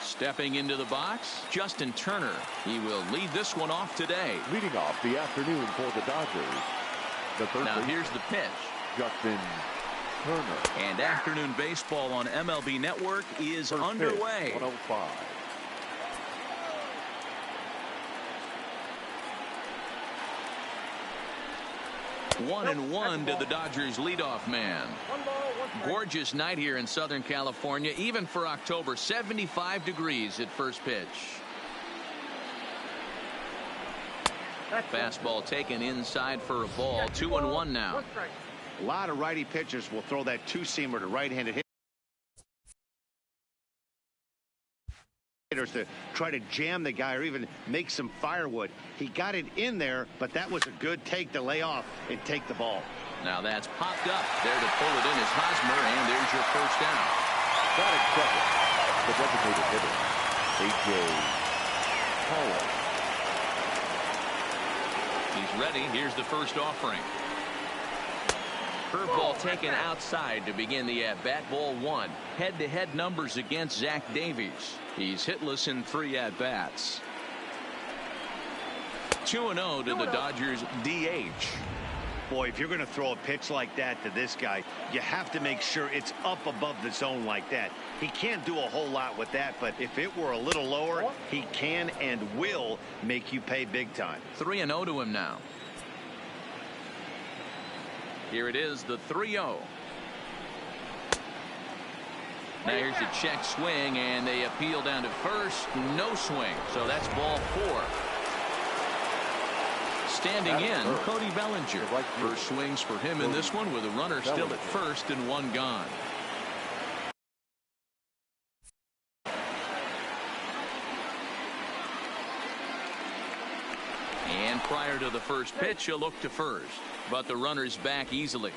Stepping into the box, Justin Turner. He will lead this one off today. Leading off the afternoon for the Dodgers. Now here's the pitch. Justin Turner. And afternoon baseball on MLB Network is underway. 105. One and one to the Dodgers leadoff man. Gorgeous night here in Southern California, even for October. 75 degrees at first pitch. Fastball taken inside for a ball. 2-1 now. A lot of righty pitchers will throw that two-seamer to right-handed hitters to try to jam the guy or even make some firewood. He got it in there, but that was a good take to lay off and take the ball. Now that's popped up. There to pull it in is Hosmer, and there's your first down. Batting second, the designated hitter, A.J. Haller. He's ready. Here's the first offering. Curveball taken outside to begin the at-bat. Ball one. Head-to-head numbers against Zach Davies. He's hitless in 3 at-bats. 2-0 to the Dodgers DH. Boy, if you're going to throw a pitch like that to this guy, you have to make sure it's up above the zone like that. He can't do a whole lot with that, but if it were a little lower, he can and will make you pay big time. 3-0 to him now. Here it is, the 3-0. Now here's the check swing, and they appeal down to first. No swing, so that's ball 4. Standing in, Cody Bellinger. First swings for him in this one with a runner still at first and one gone. And prior to the first pitch, he'll look to first, but the runner's back easily.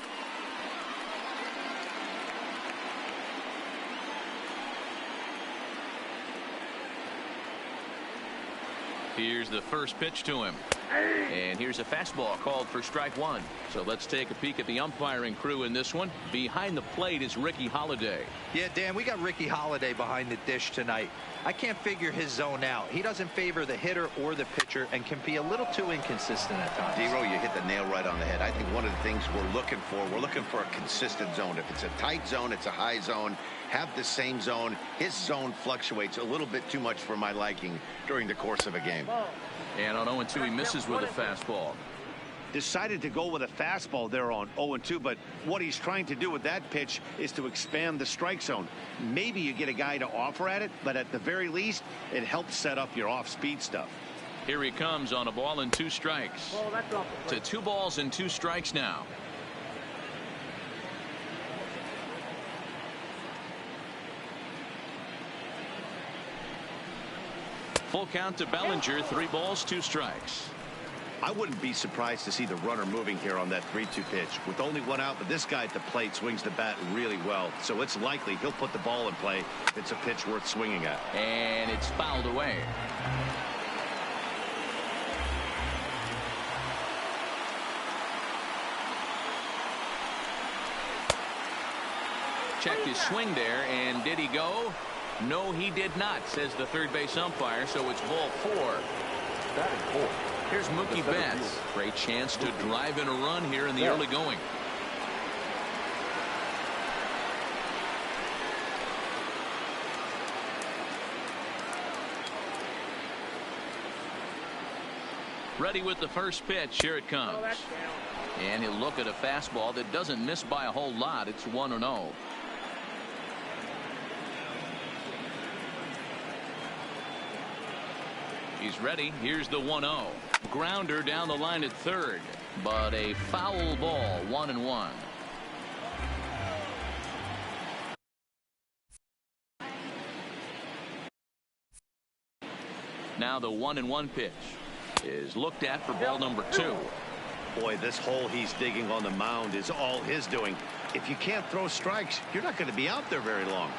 Here's the first pitch to him. And here's a fastball called for strike one. So let's take a peek at the umpiring crew in this one. Behind the plate is Ricky Holiday. Yeah, Dan, we got Ricky Holiday behind the dish tonight. I can't figure his zone out. He doesn't favor the hitter or the pitcher and can be a little too inconsistent at times. D-Row, you hit the nail right on the head. I think one of the things we're looking for a consistent zone. If it's a tight zone, it's a high zone. Have the same zone. His zone fluctuates a little bit too much for my liking during the course of a game. And on 0-2, he misses with a fastball. Decided to go with a fastball there on 0-2, but what he's trying to do with that pitch is to expand the strike zone. Maybe you get a guy to offer at it, but at the very least, it helps set up your off-speed stuff. Here he comes on a ball and 2 strikes. To 2 balls and 2 strikes now. Full count to Bellinger. 3 balls, 2 strikes. I wouldn't be surprised to see the runner moving here on that 3-2 pitch. With only 1 out, but this guy at the plate swings the bat really well. So it's likely he'll put the ball in play if it's a pitch worth swinging at. And it's fouled away. Checked his swing there, and did he go? No, he did not, says the third base umpire, so it's ball 4. Batting 4. Here's Mookie Betts. Great chance to drive in a run here in the early going. Ready with the first pitch. Here it comes. And he'll look at a fastball that doesn't miss by a whole lot. It's 1-0. He's ready. Here's the 1-0. Grounder down the line at third, but a foul ball. 1-1. Now the 1-1 pitch is looked at for ball number 2. Boy, this hole he's digging on the mound is all his doing. If you can't throw strikes, you're not going to be out there very long.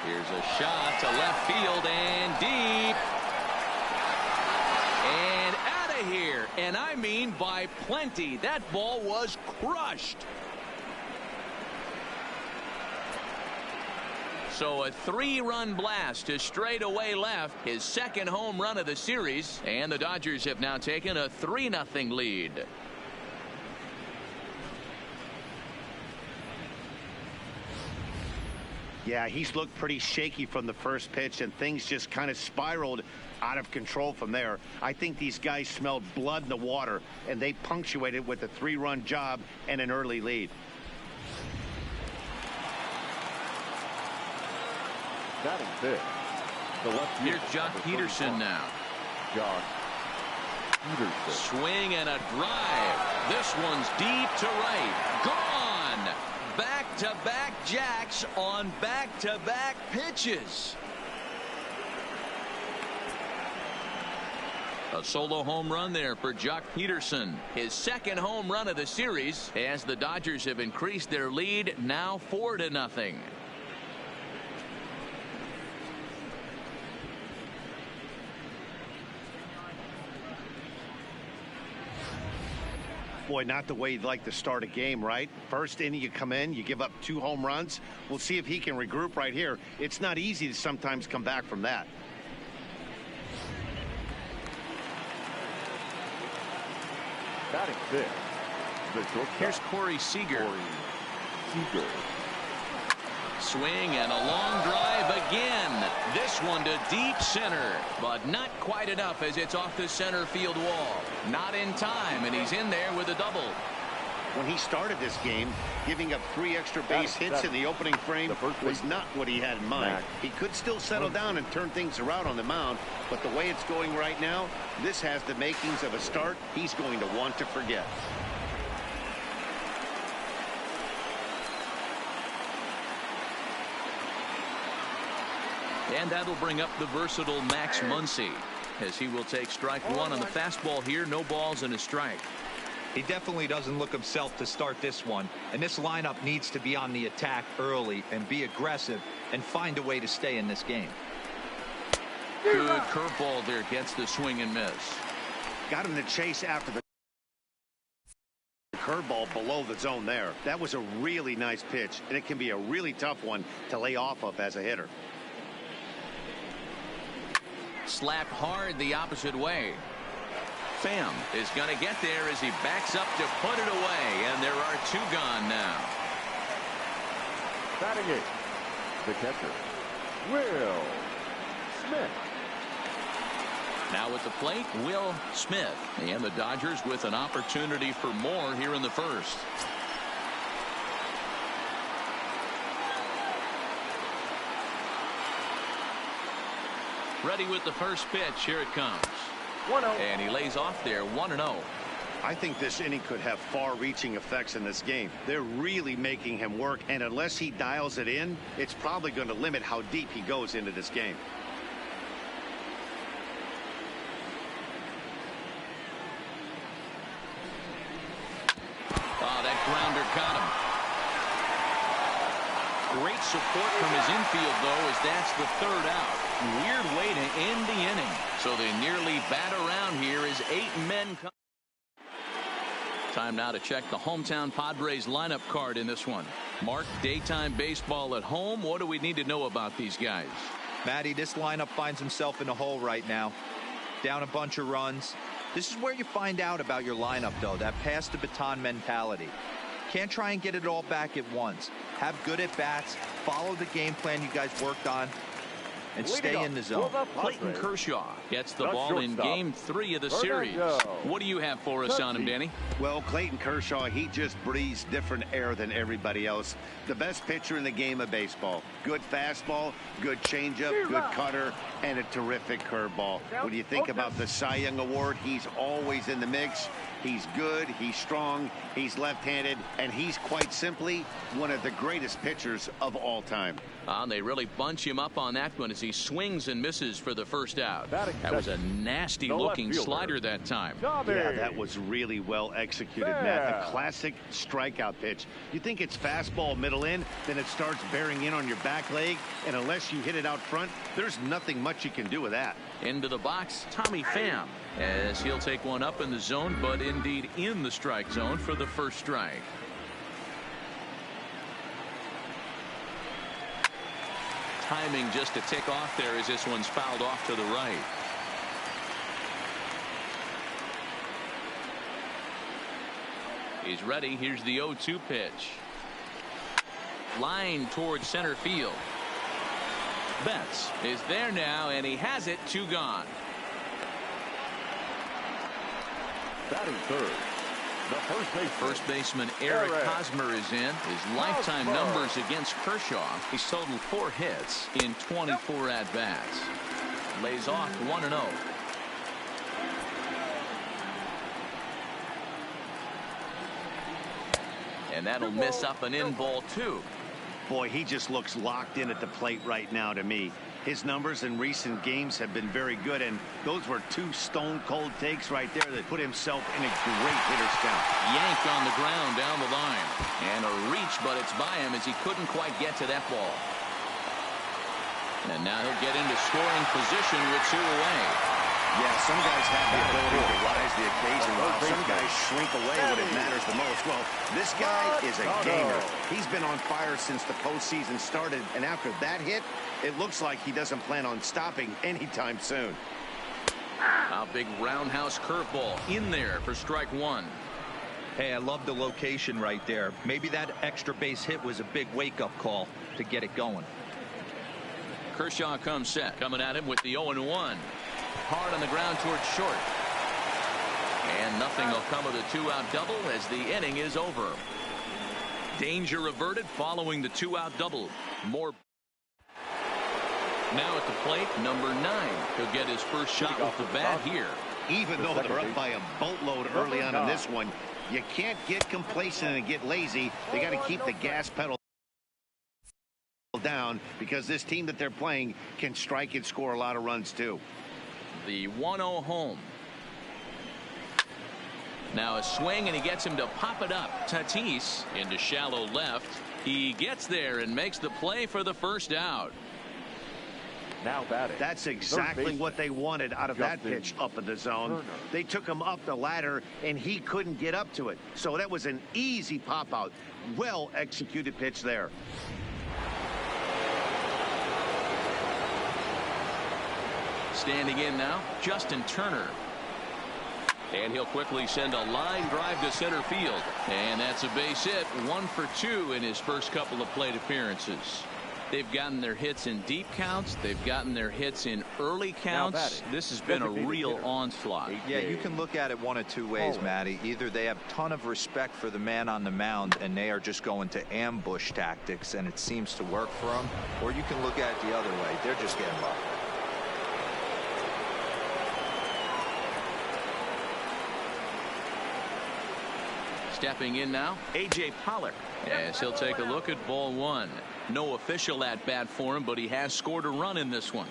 Here's a shot to left field and deep. And out of here. And I mean by plenty. That ball was crushed. So a 3-run blast to straightaway left, his second home run of the series, and the Dodgers have now taken a 3-0 lead. Yeah, he's looked pretty shaky from the first pitch, and things just kind of spiraled out of control from there. I think these guys smelled blood in the water, and they punctuated with a 3-run job and an early lead. Batting fifth, the left field. Here's Jock Peterson now. Jock Peterson. Swing and a drive. This one's deep to right. Gone. Back-to-back jacks on back-to-back pitches. A solo home run there for Jock Peterson. His second home run of the series, as the Dodgers have increased their lead now 4-0. Boy, not the way you'd like to start a game, right? First inning, you come in, you give up 2 home runs. We'll see if he can regroup right here. It's not easy to sometimes come back from that. Batting fifth, the shortstop. Here's Corey Seager. Seager. Swing and a long drive again. This one to deep center, but not quite enough as it's off the center field wall. Not in time, and he's in there with a double. When he started this game, giving up 3 extra base hits in the opening frame was not what he had in mind. He could still settle down and turn things around on the mound, but the way it's going right now, this has the makings of a start he's going to want to forget. And that'll bring up the versatile Max Muncy, as he will take strike 1 on the fastball here. No balls and a strike. He definitely doesn't look himself to start this one, and this lineup needs to be on the attack early and be aggressive and find a way to stay in this game. Good curveball there, gets the swing and miss. Got him to chase after the curveball below the zone there. That was a really nice pitch, and it can be a really tough one to lay off of as a hitter. Slapped hard the opposite way. Pham is going to get there as he backs up to put it away, and there are 2 gone now. Batting eighth, the catcher, Will Smith. Now at the plate, Will Smith, and the Dodgers with an opportunity for more here in the first. Ready with the first pitch. Here it comes. 1-0. And he lays off there, 1-0. I think this inning could have far-reaching effects in this game. They're really making him work, and unless he dials it in, it's probably going to limit how deep he goes into this game. Oh, that grounder got him. Great support from his infield, though, as that's the 3rd out. Weird way to end the inning. So they nearly bat around here as 8 men come. Time now to check the hometown Padres lineup card in this one. Mark, daytime baseball at home. What do we need to know about these guys? Matty, this lineup finds himself in a hole right now. Down a bunch of runs. This is where you find out about your lineup, though. That pass the baton mentality. Can't try and get it all back at once. Have good at bats. Follow the game plan you guys worked on. And stay in the zone. Clayton Kershaw gets the ball in game 3 of the series. What do you have for us on him, Danny? Well, Clayton Kershaw, he just breathes different air than everybody else. The best pitcher in the game of baseball. Good fastball, good changeup, good cutter, and a terrific curveball. When you think about the Cy Young Award, he's always in the mix. He's good, he's strong, he's left-handed, and he's quite simply one of the greatest pitchers of all time. They really bunch him up on that one as he swings and misses for the first out. That was a nasty-looking slider that time. Yeah, that was really well executed, Matt. A classic strikeout pitch. You think it's fastball middle in, then it starts bearing in on your back leg, and unless you hit it out front, there's nothing much you can do with that. Into the box, Tommy Pham, as he'll take one up in the zone, but indeed in the strike zone for the first strike. timing just to tick off there as this one's fouled off to the right. He's ready. Here's the 0-2 pitch. Line towards center field. Betts is there now, and he has it. 2 gone. Batting third, the first baseman Eric Hosmer is in. His lifetime numbers against Kershaw. He's totaled 4 hits in 24 at-bats. Lays off 1-0. And that'll miss up an in ball 2. Boy, he just looks locked in at the plate right now to me. His numbers in recent games have been very good, and those were 2 stone-cold takes right there that put himself in a great hitter's count. Yanked on the ground down the line. And a reach, but it's by him as he couldn't quite get to that ball. And now he'll get into scoring position with 2 away. Yeah, some guys have the ability to rise the occasion while some guys shrink away when it matters the most. Well, this guy is a gamer. He's been on fire since the postseason started, and after that hit, it looks like he doesn't plan on stopping anytime soon. A big roundhouse curveball in there for strike 1. Hey, I love the location right there. Maybe that extra base hit was a big wake-up call to get it going. Kershaw comes set. Coming at him with the 0-1. Hard on the ground towards short. And nothing will come of the 2-out double as the inning is over. Danger averted following the 2-out double. More. Now at the plate, number 9. He'll get his first shot with the bat here. Even though they're up by a boatload early on in this one, you can't get complacent and get lazy. They got to keep the gas pedal down because this team that they're playing can strike and score a lot of runs too. The 1-0 home. Now a swing, and he gets him to pop it up. Tatis into shallow left. He gets there and makes the play for the first out. Now batting. That's exactly what they wanted out of that pitch up in the zone. They took him up the ladder, and he couldn't get up to it. So that was an easy pop out. Well executed pitch there. Standing in now, Justin Turner. And he'll quickly send a line drive to center field. And that's a base hit. 1 for 2 in his first couple of plate appearances. They've gotten their hits in deep counts. They've gotten their hits in early counts. This has been a real onslaught. Yeah, you can look at it one of 2 ways, Matty. Either they have a ton of respect for the man on the mound and they are just going to ambush tactics and it seems to work for them, or you can look at it the other way. They're just getting lucky. Stepping in now, A.J. Pollock, as he'll take a look at ball 1. No official at bat for him, but he has scored a run in this one.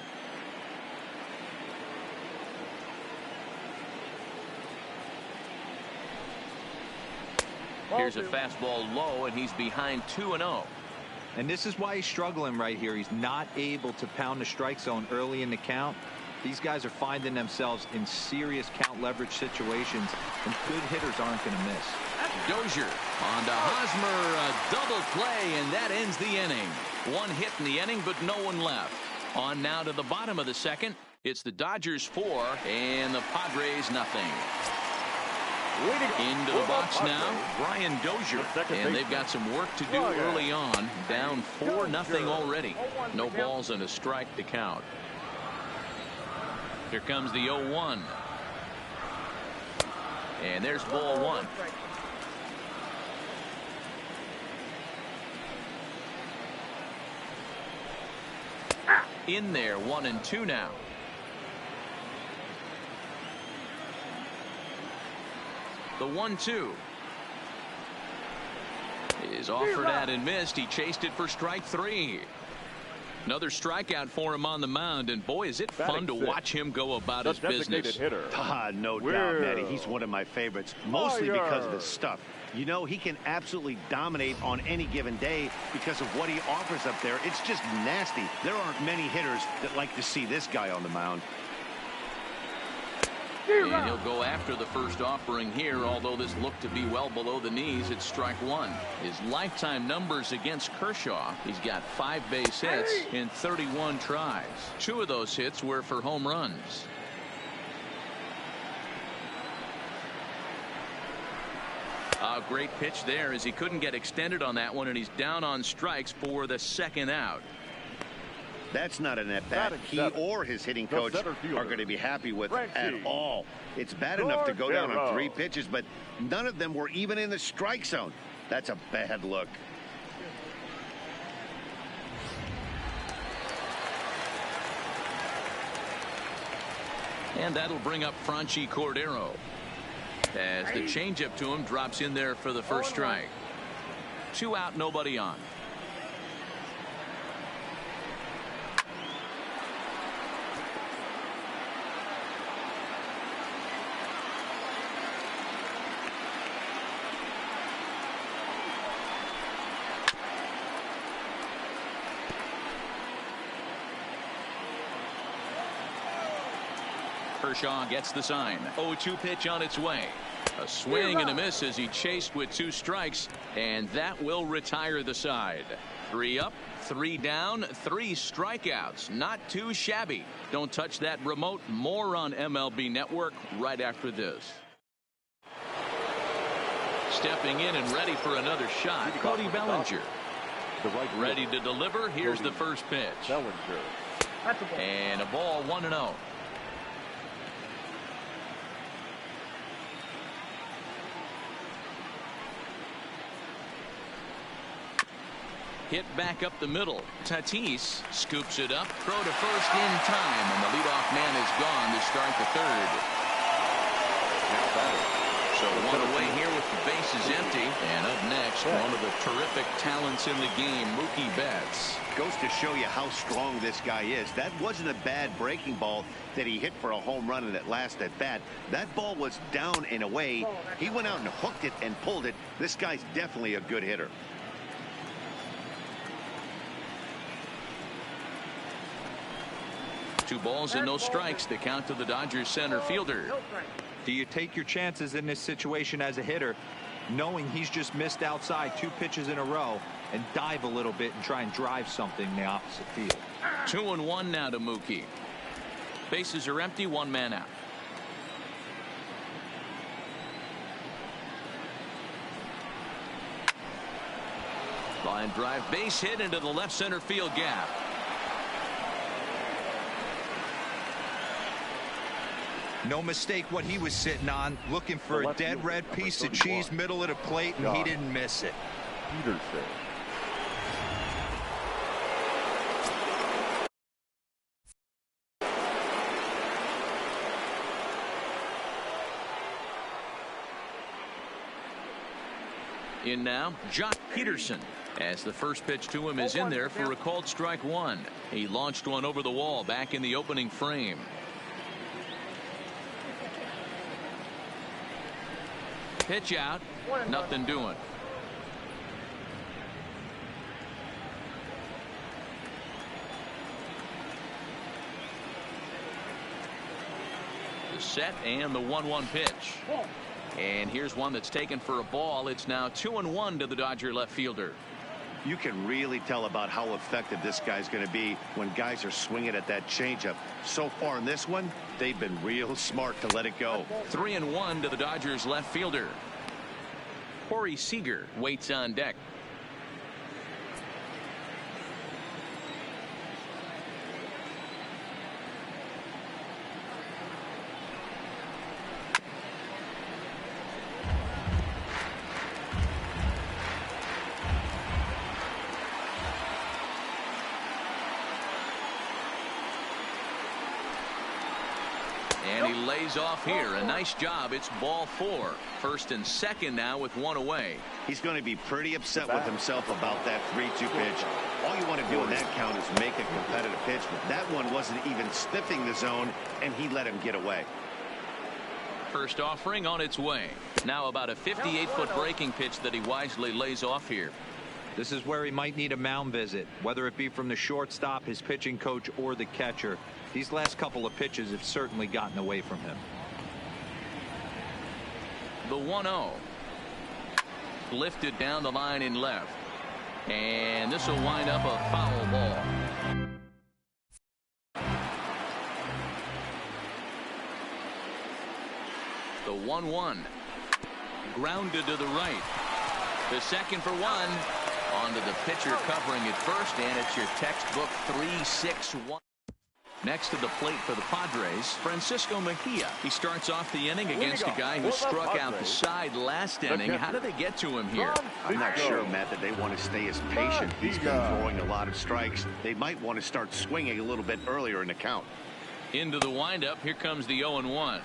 Here's a fastball low, and he's behind 2-0. And this is why he's struggling right here. He's not able to pound the strike zone early in the count. These guys are finding themselves in serious count leverage situations, and good hitters aren't going to miss. Dozier on to Hosmer, a double play, and that ends the inning. 1 hit in the inning, but no one left. On now to the bottom of the second. It's the Dodgers 4 and the Padres nothing. Into the box now, Brian Dozier, and they've got some work to do early on. Down 4-0 already. No balls and a strike to count. Here comes the 0-1. And there's ball 1. In there, 1-2 now. The 1-2 is offered at and missed. He chased it for strike 3. Another strikeout for him on the mound, and boy, is it fun to watch him go about his business. No doubt, Matty. He's one of my favorites, mostly because of his stuff. You know, he can absolutely dominate on any given day because of what he offers up there. It's just nasty. There aren't many hitters that like to see this guy on the mound. And he'll go after the first offering here, although this looked to be well below the knees. It's strike one. His lifetime numbers against Kershaw, he's got 5 base hits in 31 tries. 2 of those hits were for home runs. A great pitch there as he couldn't get extended on that one, and he's down on strikes for the second out. That's not an at-bat he or his hitting coach are going to be happy with at all. It's bad enough to go down on 3 pitches, but none of them were even in the strike zone. That's a bad look. And that'll bring up Franchi Cordero as the changeup to him drops in there for the first strike. 2 out, nobody on. Kershaw gets the sign. 0-2 pitch on its way. A swing and a miss as he chased with 2 strikes, and that will retire the side. 3 up, 3 down, 3 strikeouts. Not too shabby. Don't touch that remote. More on MLB Network right after this. Stepping in and ready for another shot, Cody Bellinger. Ready to deliver. Here's the first pitch. And a ball, 1-0. Hit back up the middle. Tatis scoops it up. Throw to first in time, and the leadoff man is gone to start the third. So 1 away here with the bases empty. And up next, one of the terrific talents in the game, Mookie Betts. Goes to show you how strong this guy is. That wasn't a bad breaking ball that he hit for a home run in that last at bat. That ball was down and away. He went out and hooked it and pulled it. This guy's definitely a good hitter. Two balls and no strikes. The count to the Dodgers center fielder. Do you take your chances in this situation as a hitter, knowing he's just missed outside 2 pitches in a row, and dive a little bit and try and drive something in the opposite field? 2-1 now to Mookie. Bases are empty, 1 man out. Line drive, base hit into the left center field gap. No mistake what he was sitting on, looking for a dead red piece of cheese middle of the plate, and he didn't miss it. In now, Jock Peterson, as the first pitch to him is in there for a called strike 1. He launched one over the wall back in the opening frame. Pitch out, nothing doing. The set and the 1-1 pitch. And here's one that's taken for a ball. It's now 2-1 to the Dodger left fielder. You can really tell about how effective this guy's going to be when guys are swinging at that changeup. So far in this one, they've been real smart to let it go. 3-1 to the Dodgers left fielder. Corey Seager waits on deck. And he lays off here. A nice job. It's ball 4. First and second now with 1 away. He's going to be pretty upset with himself about that 3-2 pitch. All you want to do in that count is make a competitive pitch, but that one wasn't even sniffing the zone, and he let him get away. First offering on its way. Now about a 58-foot breaking pitch that he wisely lays off here. This is where he might need a mound visit, whether it be from the shortstop, his pitching coach, or the catcher. These last couple of pitches have certainly gotten away from him. The 1-0. Lifted down the line in left. And this will wind up a foul ball. The 1-1. Grounded to the right. The second for one. Onto the pitcher covering it first, and it's your textbook 3-6-1. Next to the plate for the Padres, Francisco Mejia. He starts off the inning against a guy who struck out the side last inning. How did they get to him here? I'm not sure, Matt, that they want to stay as patient. He's been throwing a lot of strikes. They might want to start swinging a little bit earlier in the count. Into the windup. Here comes the 0-1.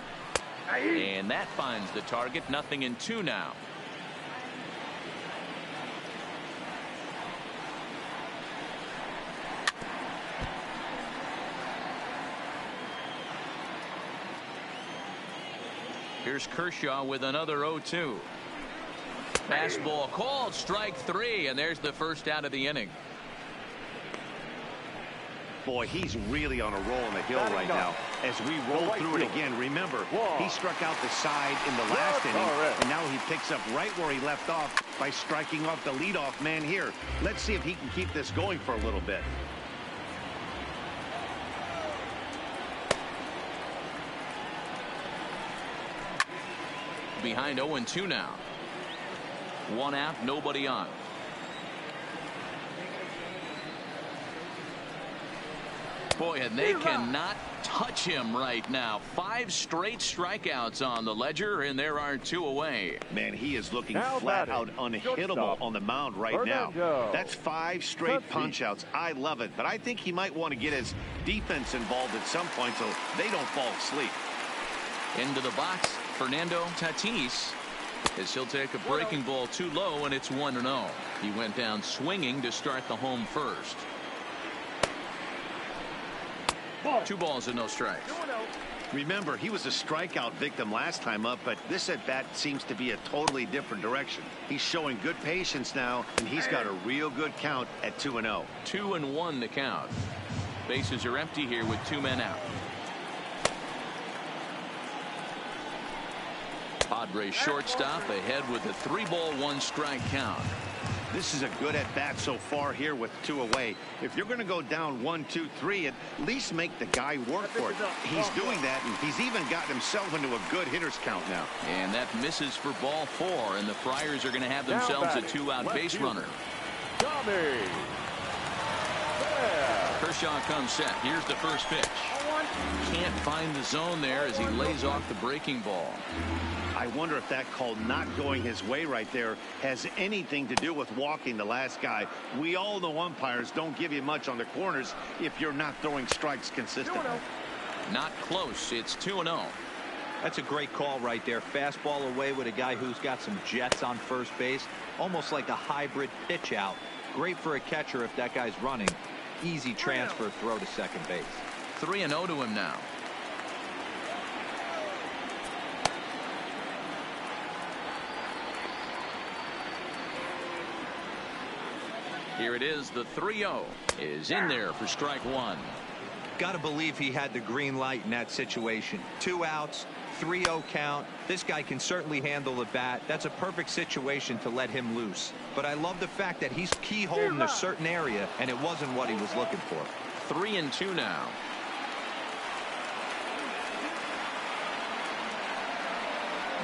And that finds the target. 0-2 now. Here's Kershaw with another 0-2. Fastball called, strike 3, and there's the first out of the inning. Boy, he's really on a roll on the hill right now. As we roll through it again, remember, he struck out the side in the last inning, and now he picks up right where he left off by striking off the leadoff man here. Let's see if he can keep this going for a little bit. Behind 0-2 now. 1 out, nobody on. Boy, and they cannot touch him right now. 5 straight strikeouts on the ledger, and there are 2 away. Man, he is looking flat out unhittable on the mound right now. That's 5 straight punch-outs. I love it, but I think he might want to get his defense involved at some point so they don't fall asleep. Into the box, Fernando Tatis, as he'll take a breaking ball too low, and it's 1-0. He went down swinging to start the home first. 2 balls and no strikes. Remember, he was a strikeout victim last time up, but this at-bat seems to be a totally different direction. He's showing good patience now, and he's got a real good count at 2-0. 2-1 the count. Bases are empty here with 2 men out. Padres shortstop ahead with a 3-ball 1-strike count. This is a good at-bat so far here with 2 away. If you're going to go down 1-2-3, at least make the guy work for it. He's doing that, and he's even gotten himself into a good hitter's count now. And that misses for ball 4, and the Friars are going to have themselves a 2-out base runner. Kershaw comes set. Here's the first pitch. Can't find the zone there as he lays off the breaking ball. I wonder if that call not going his way right there has anything to do with walking the last guy. We all know umpires don't give you much on the corners if you're not throwing strikes consistently. Not close. It's 2-0. That's a great call right there. Fastball away with a guy who's got some jets on first base. Almost like a hybrid pitch out. Great for a catcher if that guy's running. Easy transfer throw to second base. 3-0 to him now. Here it is. The 3-0 is in there for strike 1. Got to believe he had the green light in that situation. 2 outs, 3-0 count. This guy can certainly handle the bat. That's a perfect situation to let him loose. But I love the fact that he's keyholing a certain area, and it wasn't what he was looking for. 3-2 now.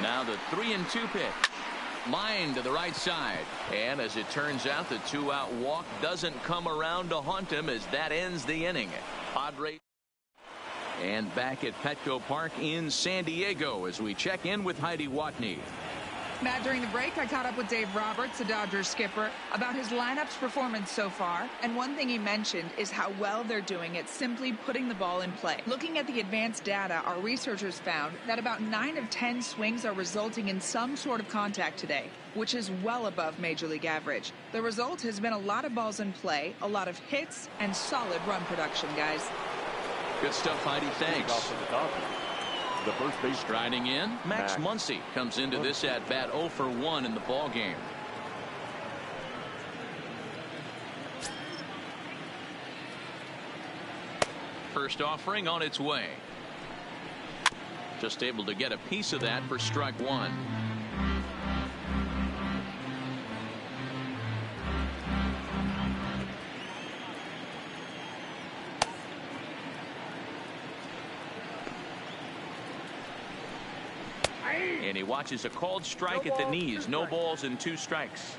Now the 3-2 pitch. Line to the right side, and as it turns out, the 2-out walk doesn't come around to haunt him as that ends the inning. Padres. And back at Petco Park in San Diego as we check in with Heidi Watney. Matt, during the break, I caught up with Dave Roberts, the Dodgers skipper, about his lineup's performance so far. And one thing he mentioned is how well they're doing at simply putting the ball in play. Looking at the advanced data, our researchers found that about 9 of 10 swings are resulting in some sort of contact today, which is well above Major League average. The result has been a lot of balls in play, a lot of hits, and solid run production, guys. Good stuff, Heidi. Thanks. The first base striding in, Max Muncy comes into this at bat 0 for 1 in the ball game. First offering on its way. Just able to get a piece of that for strike 1. And he watches a called strike at the knees. No balls and 2 strikes.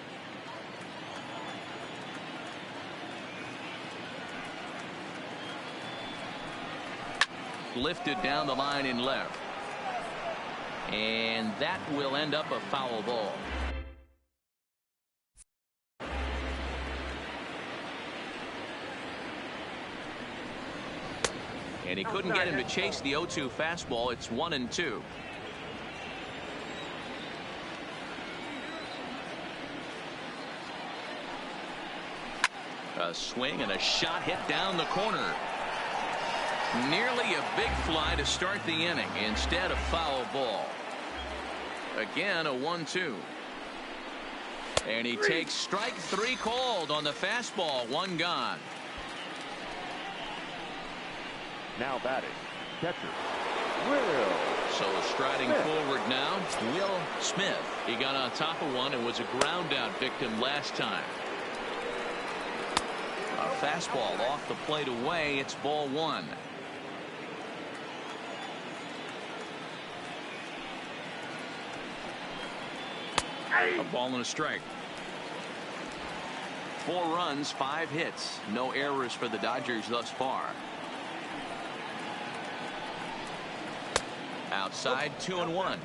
Lifted down the line in left. And that will end up a foul ball. And he couldn't get him to chase the 0-2 fastball. It's 1-2. A swing and a shot hit down the corner. Nearly a big fly to start the inning. Instead, a foul ball. Again, a 1-2. And he takes strike 3 called on the fastball. 1 gone. Now batting, catcher, Will. So striding forward now, Will Smith. He got on top of one and was a ground out victim last time. A fastball off the plate away. It's ball 1. A ball and a strike. 4 runs, 5 hits. No errors for the Dodgers thus far. Outside, 2-1.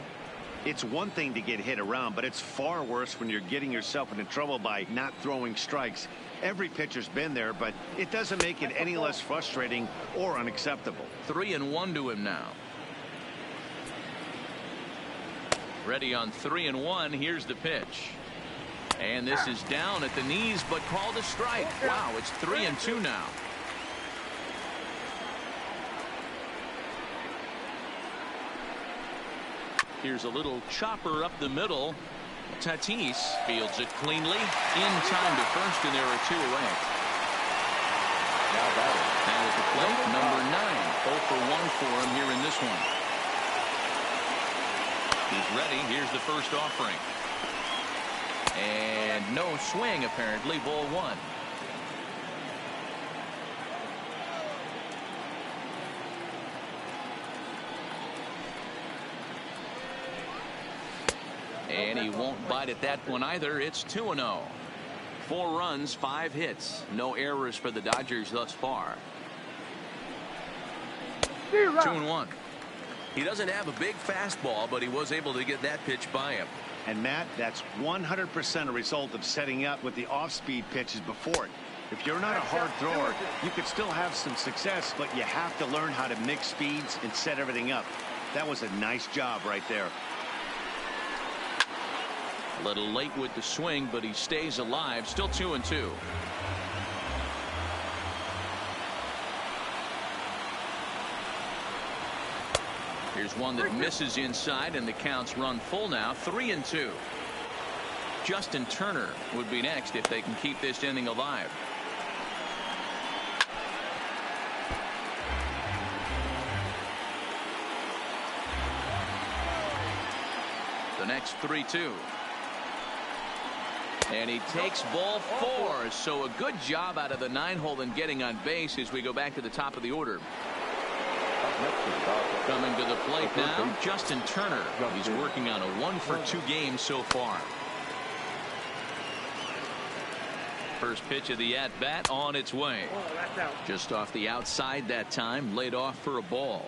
It's one thing to get hit around, but it's far worse when you're getting yourself into trouble by not throwing strikes. Every pitcher's been there, but it doesn't make it any less frustrating or unacceptable. 3-1 to him now. Ready on 3-1. Here's the pitch. And this is down at the knees, but called a strike. Wow, it's 3-2 now. Here's a little chopper up the middle. Tatis fields it cleanly in time to first, and there are 2 away. Now batting. And at the plate, number 9. 0 for 1 for him here in this one. He's ready. Here's the first offering. And no swing, apparently. Ball 1. And he won't bite at that one either. It's 2-0. 4 runs, 5 hits. No errors for the Dodgers thus far. 2-1. He doesn't have a big fastball, but he was able to get that pitch by him. And Matt, that's 100% a result of setting up with the off-speed pitches before it. If you're not a hard thrower, you could still have some success, but you have to learn how to mix speeds and set everything up. That was a nice job right there. A little late with the swing, but he stays alive. Still 2-2. Here's one that misses inside, and the count's run full now. 3-2. Justin Turner would be next if they can keep this inning alive. The next 3-2. And he takes ball 4. So a good job out of the 9-hole in getting on base as we go back to the top of the order. Coming to the plate now, Justin Turner. He's working on a 1-for-2 game so far. First pitch of the at-bat on its way. Just off the outside that time, laid off for a ball.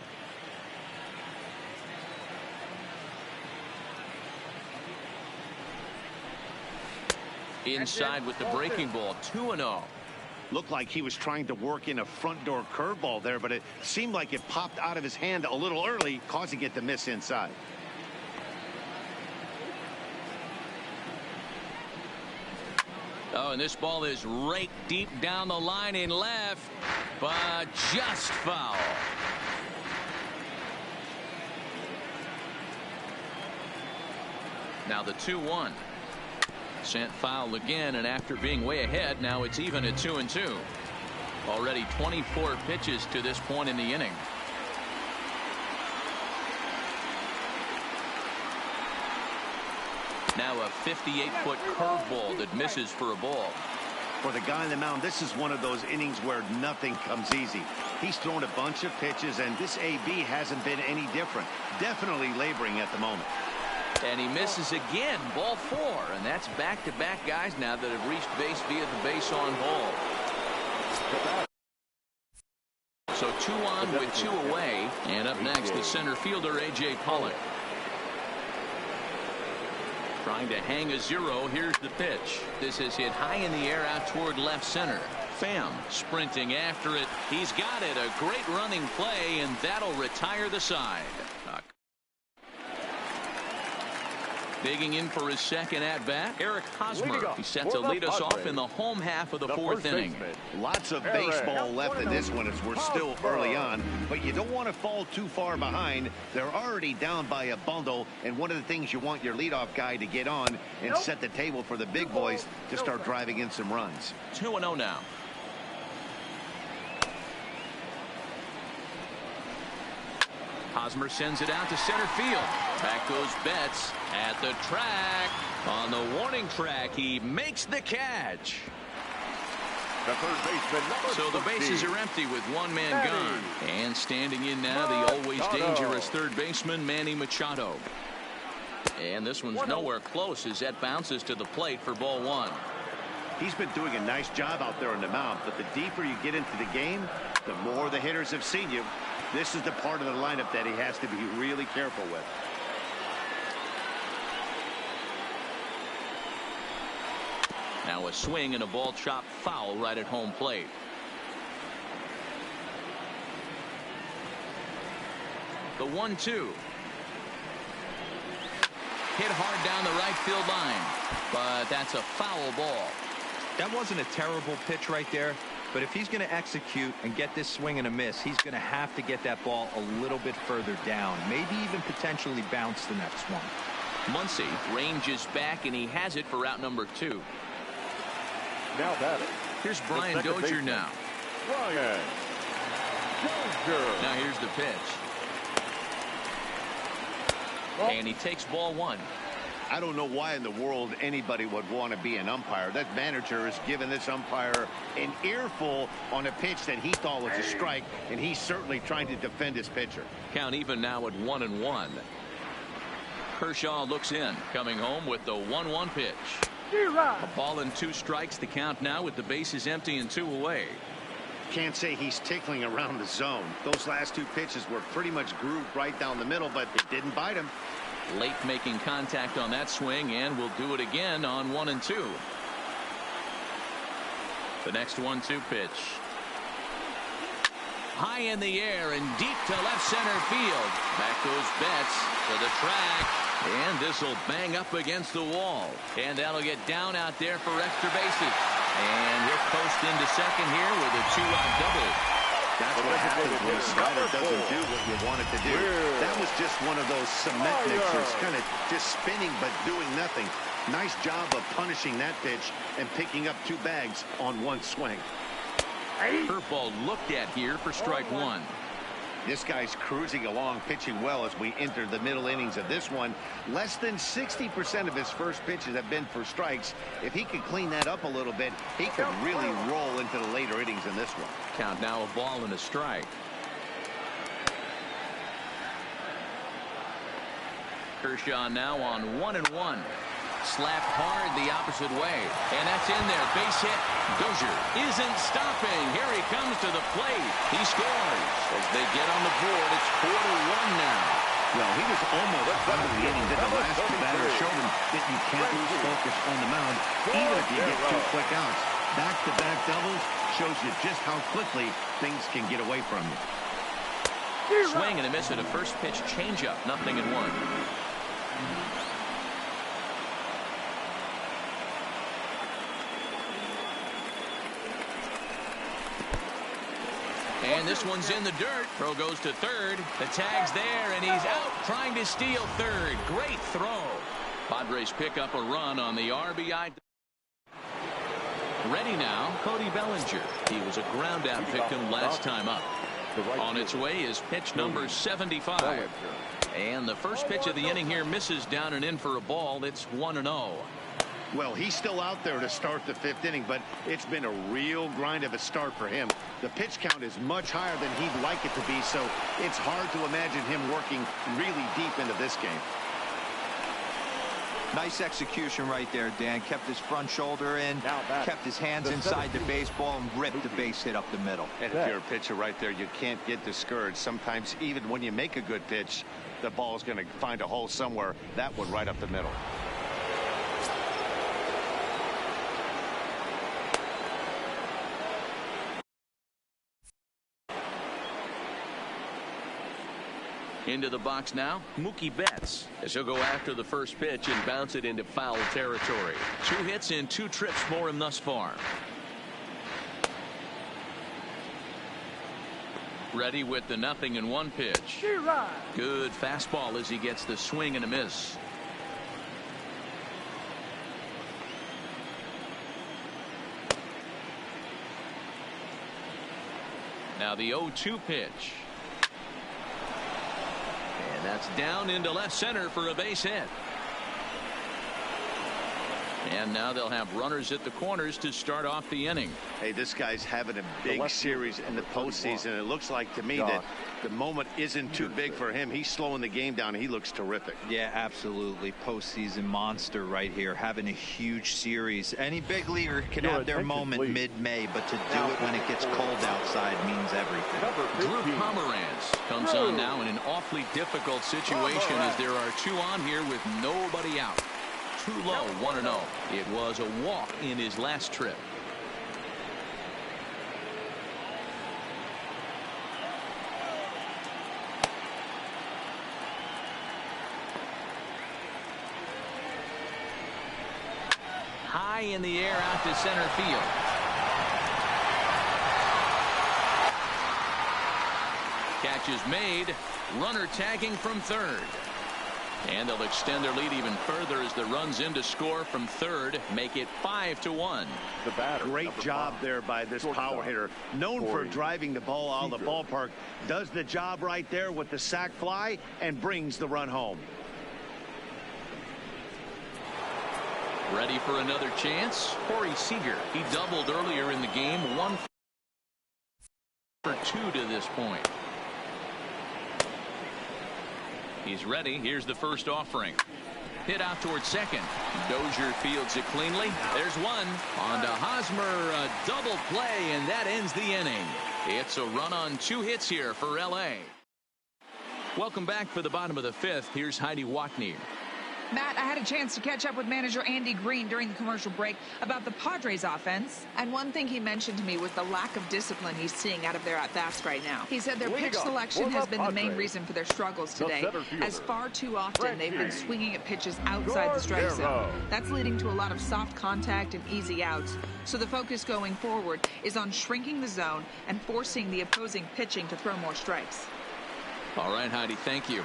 Inside with the breaking ball. 2-0. Looked like he was trying to work in a front door curveball there, but it seemed like it popped out of his hand a little early, causing it to miss inside. Oh, and this ball is raked deep down the line in left, but just foul. Now the 2-1. Sent foul again, and after being way ahead, now it's even at 2-2. Already 24 pitches to this point in the inning. Now a 58-foot curveball that misses for a ball. For the guy on the mound, this is one of those innings where nothing comes easy. He's thrown a bunch of pitches, and this AB hasn't been any different. Definitely laboring at the moment. And he misses again, ball 4. And that's back-to-back guys now that have reached base via the base on ball. So 2 on with 2 away. And up next, the center fielder, A.J. Pollock. Trying to hang a 0. Here's the pitch. This is hit high in the air out toward left center. Pham sprinting after it. He's got it. A great running play, and that'll retire the side. Digging in for his second at-bat, Eric Hosmer. He's set to lead us off in the home half of the 4th inning. Lots of baseball left in this one as we're still early on, but you don't want to fall too far behind. They're already down by a bundle, and one of the things you want your leadoff guy to get on and set the table for the big boys to start driving in some runs. 2-0 now. Hosmer sends it out to center field. Back goes Betts at the track. On the warning track, he makes the catch. The third baseman, so the bases are empty with 1 man gone. And standing in now, the always dangerous third baseman, Manny Machado. And this one's nowhere close as that bounces to the plate for ball 1. He's been doing a nice job out there on the mound, but the deeper you get into the game, the more the hitters have seen you. This is the part of the lineup that he has to be really careful with. Now a swing and a ball chopped foul right at home plate. The 1-2. Hit hard down the right field line, but that's a foul ball. That wasn't a terrible pitch right there. But if he's going to execute and get this swing and a miss, he's going to have to get that ball a little bit further down. Maybe even potentially bounce the next one. Muncy ranges back, and he has it for out number 2. Now batting. Here's Brian Dozier now. Brian Dozier. Now here's the pitch. And he takes ball 1. I don't know why in the world anybody would want to be an umpire. That manager has given this umpire an earful on a pitch that he thought was a strike, and he's certainly trying to defend his pitcher. Count even now at 1-1. Kershaw looks in, coming home with the 1-1 pitch. A ball and 2 strikes. The count now with the bases empty and 2 away. Can't say he's tickling around the zone. Those last 2 pitches were pretty much grooved right down the middle, but it didn't bite him. Late making contact on that swing, and will do it again on 1 and 2. The next 1-2 pitch. High in the air and deep to left center field. Back goes Betts to the track, and this will bang up against the wall. And that'll get down out there for extra bases. And he'll post into second here with a 2-out double. That's what happens when a slider doesn't do what you want it to do. That was just one of those cement mixers, kind of just spinning but doing nothing. Nice job of punishing that pitch and picking up 2 bags on 1 swing. Curveball looked at here for strike 1. This guy's cruising along, pitching well as we enter the middle innings of this one. Less than 60% of his first pitches have been for strikes. If he could clean that up a little bit, he could really roll into the later innings in this one. Count now a ball and a strike. Kershaw now on 1-1. Slapped hard the opposite way, and that's in there. Base hit. Dozier isn't stopping. Here he comes to the plate. He scores as they get on the board. It's 4-1 now. Well, he was almost out of the inning. The last 2 batters showed him that you can't lose focus on the mound, even if you get 2 quick outs. Back-to-back doubles shows you just how quickly things can get away from you. Swing and a miss at a first pitch changeup. 0-1. And this one's in the dirt. Throw goes to third. The tag's there, and he's out trying to steal third. Great throw. Padres pick up a run on the RBI. Ready now, Cody Bellinger. He was a ground out victim last time up. On its way is pitch number 75. And the first pitch of the inning here misses down and in for a ball. It's 1-0. Well, he's still out there to start the 5th inning, but it's been a real grind of a start for him. The pitch count is much higher than he'd like it to be, so it's hard to imagine him working really deep into this game. Nice execution right there, Dan. Kept his front shoulder in, kept his hands inside the baseball, and ripped the base hit up the middle. And if you're a pitcher right there, you can't get discouraged. Sometimes even when you make a good pitch, the ball's going to find a hole somewhere. That one right up the middle. Into the box now, Mookie Betts, as he'll go after the first pitch and bounce it into foul territory. 2 hits in 2 trips for him thus far. Ready with the 0-1 pitch. Good fastball as he gets the swing and a miss. Now the 0-2 pitch. And that's down into left center for a base hit. And now they'll have runners at the corners to start off the inning. Hey, this guy's having a big series in the postseason. It looks like to me that the moment isn't too big for him. He's slowing the game down. He looks terrific. Yeah, absolutely. Postseason monster right here, having a huge series. Any big leaguer can have their moment mid-May, but to do it when it gets cold outside means everything. Drew Pomeranz comes on now in an awfully difficult situation as there are 2 on here with nobody out. Too low, 1-0. It was a walk in his last trip. High in the air out to center field. Catch is made. Runner tagging from third. And they'll extend their lead even further as the runs in to score from third, make it 5-1. Great job there by this power hitter. Known for driving the ball out of the ballpark. Does the job right there with the sac fly and brings the run home. Ready for another chance? Corey Seager. He doubled earlier in the game. 1 for 2 to this point. He's ready. Here's the first offering. Hit out towards second. Dozier fields it cleanly. There's one. On to Hosmer. A double play, and that ends the inning. It's a run on 2 hits here for L.A. Welcome back for the bottom of the 5th. Here's Heidi Watney. Matt, I had a chance to catch up with manager Andy Green during the commercial break about the Padres offense. And one thing he mentioned to me was the lack of discipline he's seeing out of their at-bats right now. He said their pitch selection has been the main reason for their struggles today, as far too often they've been swinging at pitches outside the strike zone. That's leading to a lot of soft contact and easy outs. So the focus going forward is on shrinking the zone and forcing the opposing pitching to throw more strikes. All right, Heidi, thank you.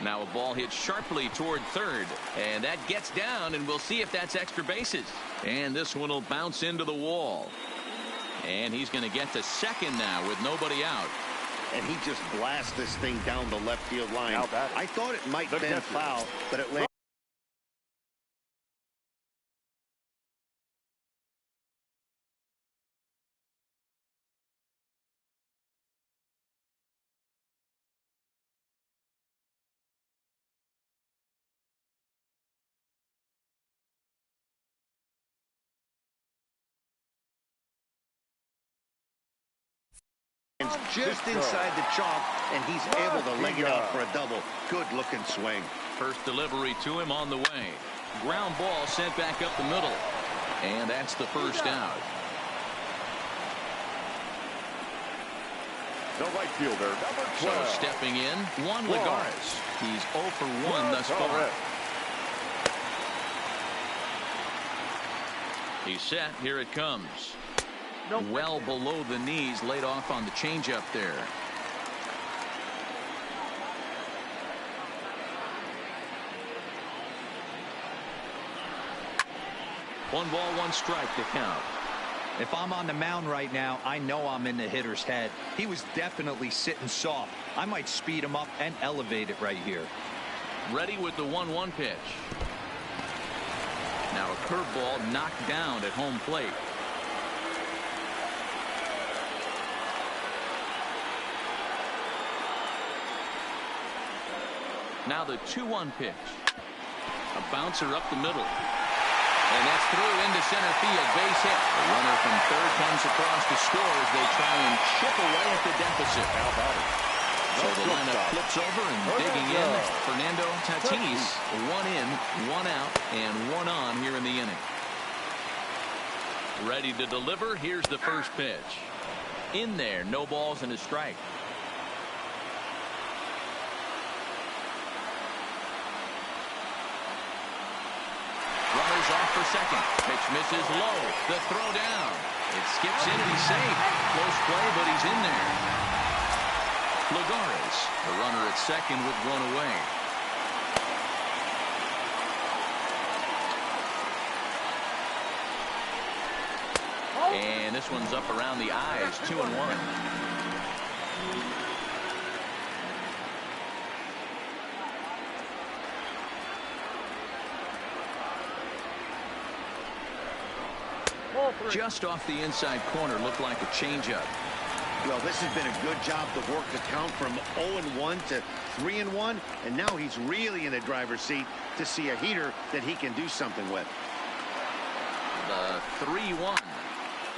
Now a ball hit sharply toward third, and that gets down, and we'll see if that's extra bases. And this one will bounce into the wall. And he's going to get to second now with nobody out. And he just blasts this thing down the left field line. I thought it might have been foul, but it landed. Just inside the chalk, and he's able to leg it out for a double. Good looking swing. First delivery to him on the way. Ground ball sent back up the middle. And that's the first out. The right fielder, number 12. So stepping in, Juan Lagares. He's 0 for 1 thus far. He's set. Here it comes. Well below the knees, laid off on the changeup there. One ball, one strike to count. If I'm on the mound right now, I know I'm in the hitter's head. He was definitely sitting soft. I might speed him up and elevate it right here. Ready with the 1-1 pitch. Now a curveball knocked down at home plate. Now the 2-1 pitch. A bouncer up the middle. And that's through into center field. Base hit. The runner from third comes across to score as they try and chip away at the deficit. How about it? So the lineup flips over and digging in. Fernando Tatis, 1 in, 1 out, and 1 on here in the inning. Ready to deliver. Here's the first pitch. In there, no balls and a strike. Runners off for second. Pitch misses low. The throw down. It skips in and he's safe. Close play, but he's in there. Lagares, the runner at second with one away. And this one's up around the eyes, 2-1. Just off the inside corner, looked like a changeup. Well, this has been a good job to work the count from 0-1 to 3-1, and now he's really in the driver's seat to see a heater that he can do something with. The 3-1.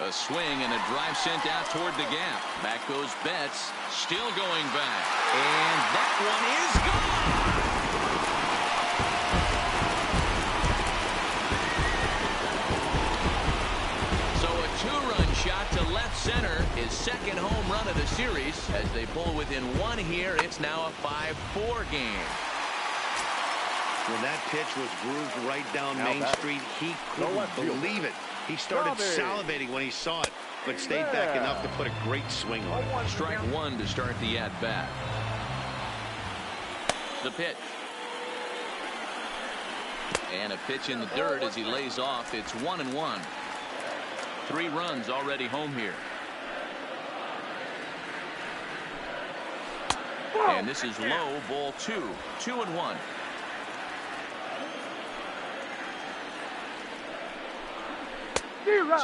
A swing and a drive sent out toward the gap. Back goes Betts, still going back. And that one is gone! Two-run shot to left center, his second home run of the series. As they pull within one here, it's now a 5-4 game. When that pitch was grooved right down Main Street, he couldn't believe it. He started salivating when he saw it, but stayed back enough to put a great swing on it. Strike one to start the at-bat. The pitch. And a pitch in the dirt as he lays off. It's 1-1. 3 runs already home here. And this is low, ball 2. 2-1.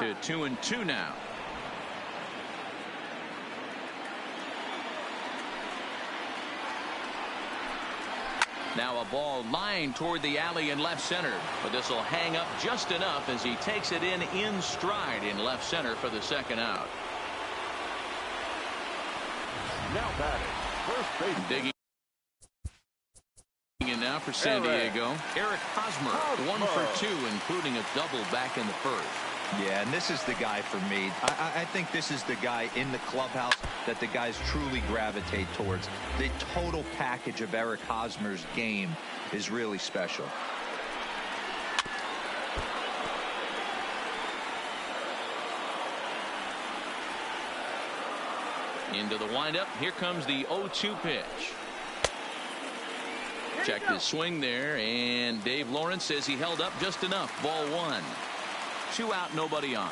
To 2-2 now. Now a ball lined toward the alley in left center, but this will hang up just enough as he takes it in stride in left center for the second out. Now batting, first base. Digging in now for San Diego. Eric Hosmer, 1 for 2, including a double back in the first. Yeah, and this is the guy for me. I think this is the guy in the clubhouse that the guys truly gravitate towards. The total package of Eric Hosmer's game is really special. Into the windup. Here comes the 0-2 pitch. Checked his swing there, and Dave Lawrence says he held up just enough. Ball 1. 2 out, nobody on.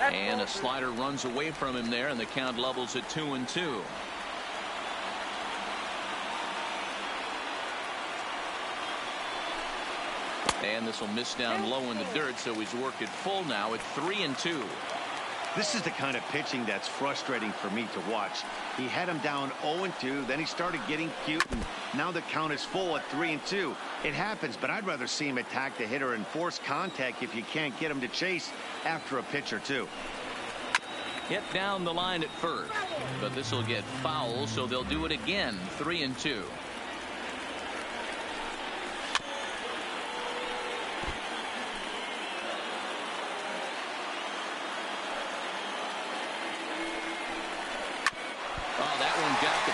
And a slider runs away from him there, and the count levels at 2-2. And this will miss down low in the dirt, so he's worked it full now at 3-2. This is the kind of pitching that's frustrating for me to watch. He had him down 0-2, then he started getting cute, and now the count is full at 3-2. It happens, but I'd rather see him attack the hitter and force contact if you can't get him to chase after a pitch or two. Hit down the line at first, but this will get foul, so they'll do it again. 3-2.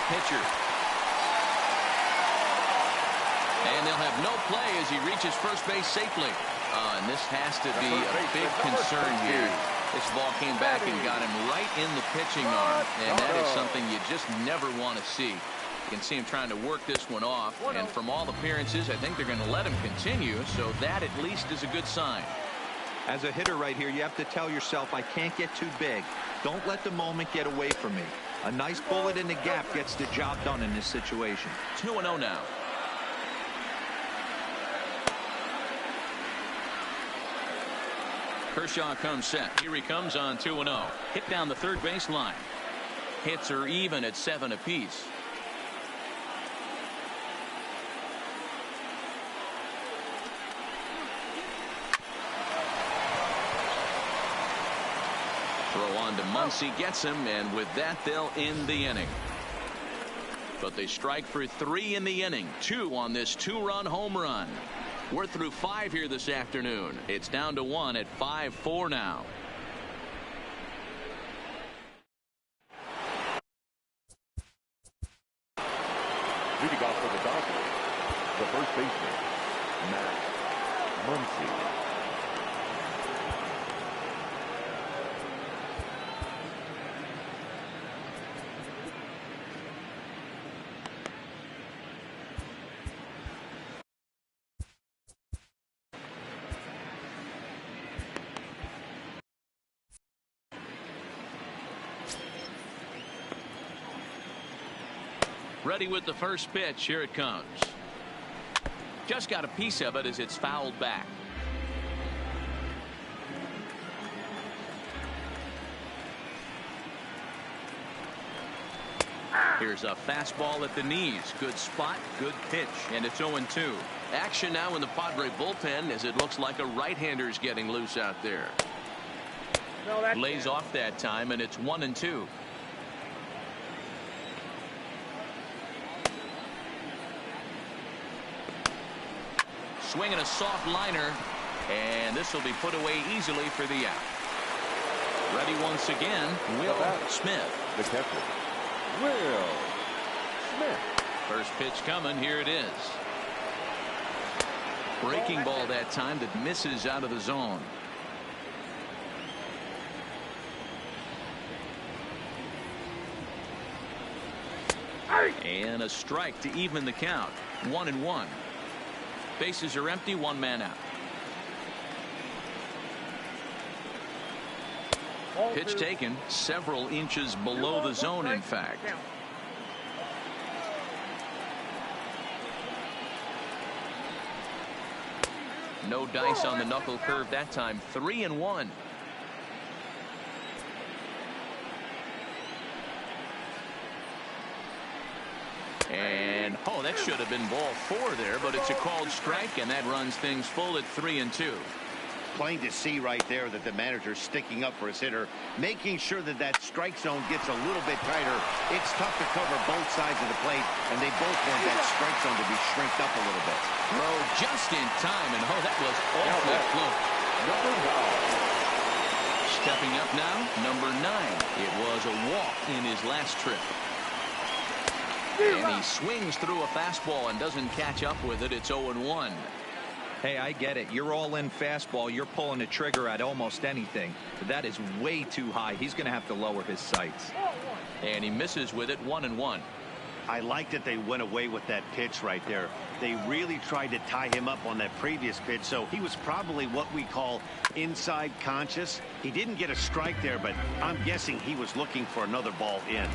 Pitcher. And they'll have no play as he reaches first base safely. And this has to be a big concern here. This ball came back and got him right in the pitching arm. And that is something you just never want to see. You can see him trying to work this one off. And from all appearances, I think they're going to let him continue. So that at least is a good sign. As a hitter right here, you have to tell yourself, I can't get too big. Don't let the moment get away from me. A nice bullet in the gap gets the job done in this situation. 2-0 now. Kershaw comes set. Here he comes on 2-0. Hit down the third baseline. Hits are even at 7 apiece. Throw on to Muncy, gets him, and with that they'll end the inning. But they strike for 3 in the inning. 2 on this 2-run home run. We're through 5 here this afternoon. It's down to 1 at 5-4 now. Leading off for the Dodgers, the first baseman, Matt Muncy. Ready with the first pitch. Here it comes. Just got a piece of it as it's fouled back. Here's a fastball at the knees. Good spot, good pitch, and it's 0-2. Action now in the Padre bullpen as it looks like a right-hander's getting loose out there. Lays off that time, and it's 1-2. Swinging a soft liner, and this will be put away easily for the out. Ready once again, Will Smith. The catcher, Will Smith. First pitch coming. Here it is. Breaking ball that time that misses out of the zone. And a strike to even the count. 1-1. Bases are empty. 1 man out. Pitch taken several inches below the zone, in fact. No dice on the knuckle curve that time. 3-1. And oh, that should have been ball 4 there, but it's a called strike, and that runs things full at 3-2. Plain to see right there that the manager's sticking up for his hitter, making sure that that strike zone gets a little bit tighter. It's tough to cover both sides of the plate, and they both want that strike zone to be shrinked up a little bit. Throw just in time, and oh, that was awfully close. Number 9. Stepping up now, number 9. It was a walk in his last trip. And he swings through a fastball and doesn't catch up with it. It's 0-1. Hey, I get it. You're all in fastball. You're pulling the trigger at almost anything. But that is way too high. He's going to have to lower his sights. And he misses with it. 1-1. I like that they went away with that pitch right there. They really tried to tie him up on that previous pitch, so he was probably what we call inside conscious. He didn't get a strike there, but I'm guessing he was looking for another ball in.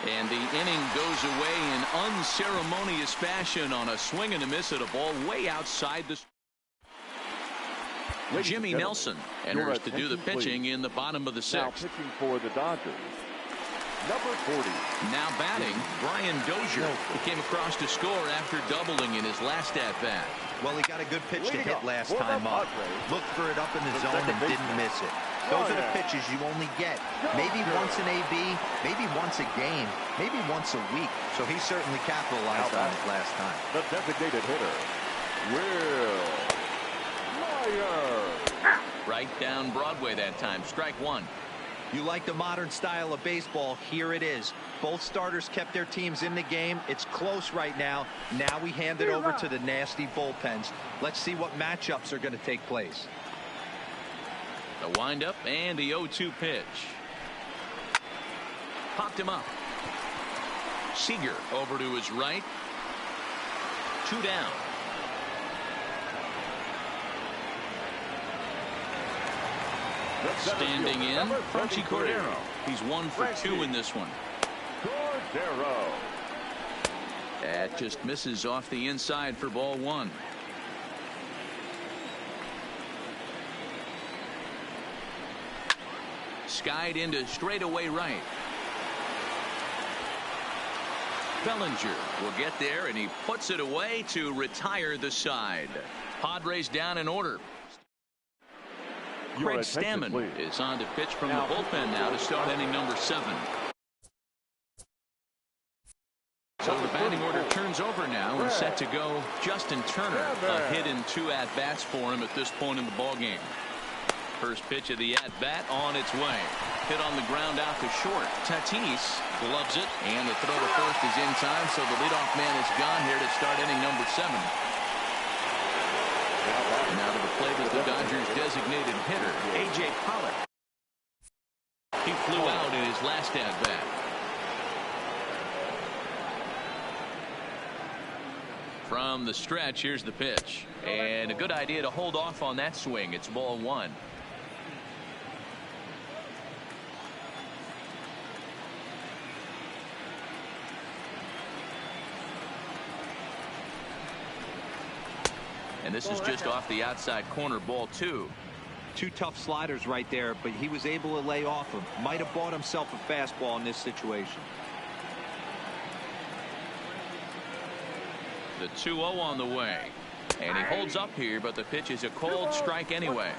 And the inning goes away in unceremonious fashion on a swing and a miss at a ball way outside the. Jimmy Nelson enters to do the pitching in the bottom of the 6th. Now pitching for the Dodgers, number 40. Now batting, Brian Dozier, who came across to score after doubling in his last at-bat. Well, he got a good pitch to hit last time up. Looked for it up in the zone and didn't miss it. Those are the pitches you only get maybe once in AB, maybe once a game, maybe once a week. So he certainly capitalized on it last time. The designated hitter, Will Myers. Right down Broadway that time. Strike 1. You like the modern style of baseball? Here it is. Both starters kept their teams in the game. It's close right now. Now we hand it over to the nasty bullpens. Let's see what matchups are going to take place. The windup and the 0-2 pitch. Popped him up. Seager over to his right. 2 down. Standing in, Franchy Cordero. He's 1 for 2 in this one. Cordero. That just misses off the inside for ball 1. Skied into straightaway right. Bellinger will get there, and he puts it away to retire the side. Padres down in order. Craig Stammen is on to pitch from the bullpen now to start inning number 7. So the batting order turns over now and set to go Justin Turner. A hit and 2 at-bats for him at this point in the ballgame. First pitch of the at-bat on its way. Hit on the ground out to short. Tatis gloves it, and the throw to first is in time, so the leadoff man is gone here to start inning number 7. Now to the plate is the Dodgers' designated hitter, A.J. Pollock. He flew out in his last at-bat. From the stretch, here's the pitch. And a good idea to hold off on that swing. It's ball 1. And this is just off the outside corner, ball 2. 2 tough sliders right there, but he was able to lay off him. Might have bought himself a fastball in this situation. The 2-0 on the way. And he holds up here, but the pitch is a cold strike anyway.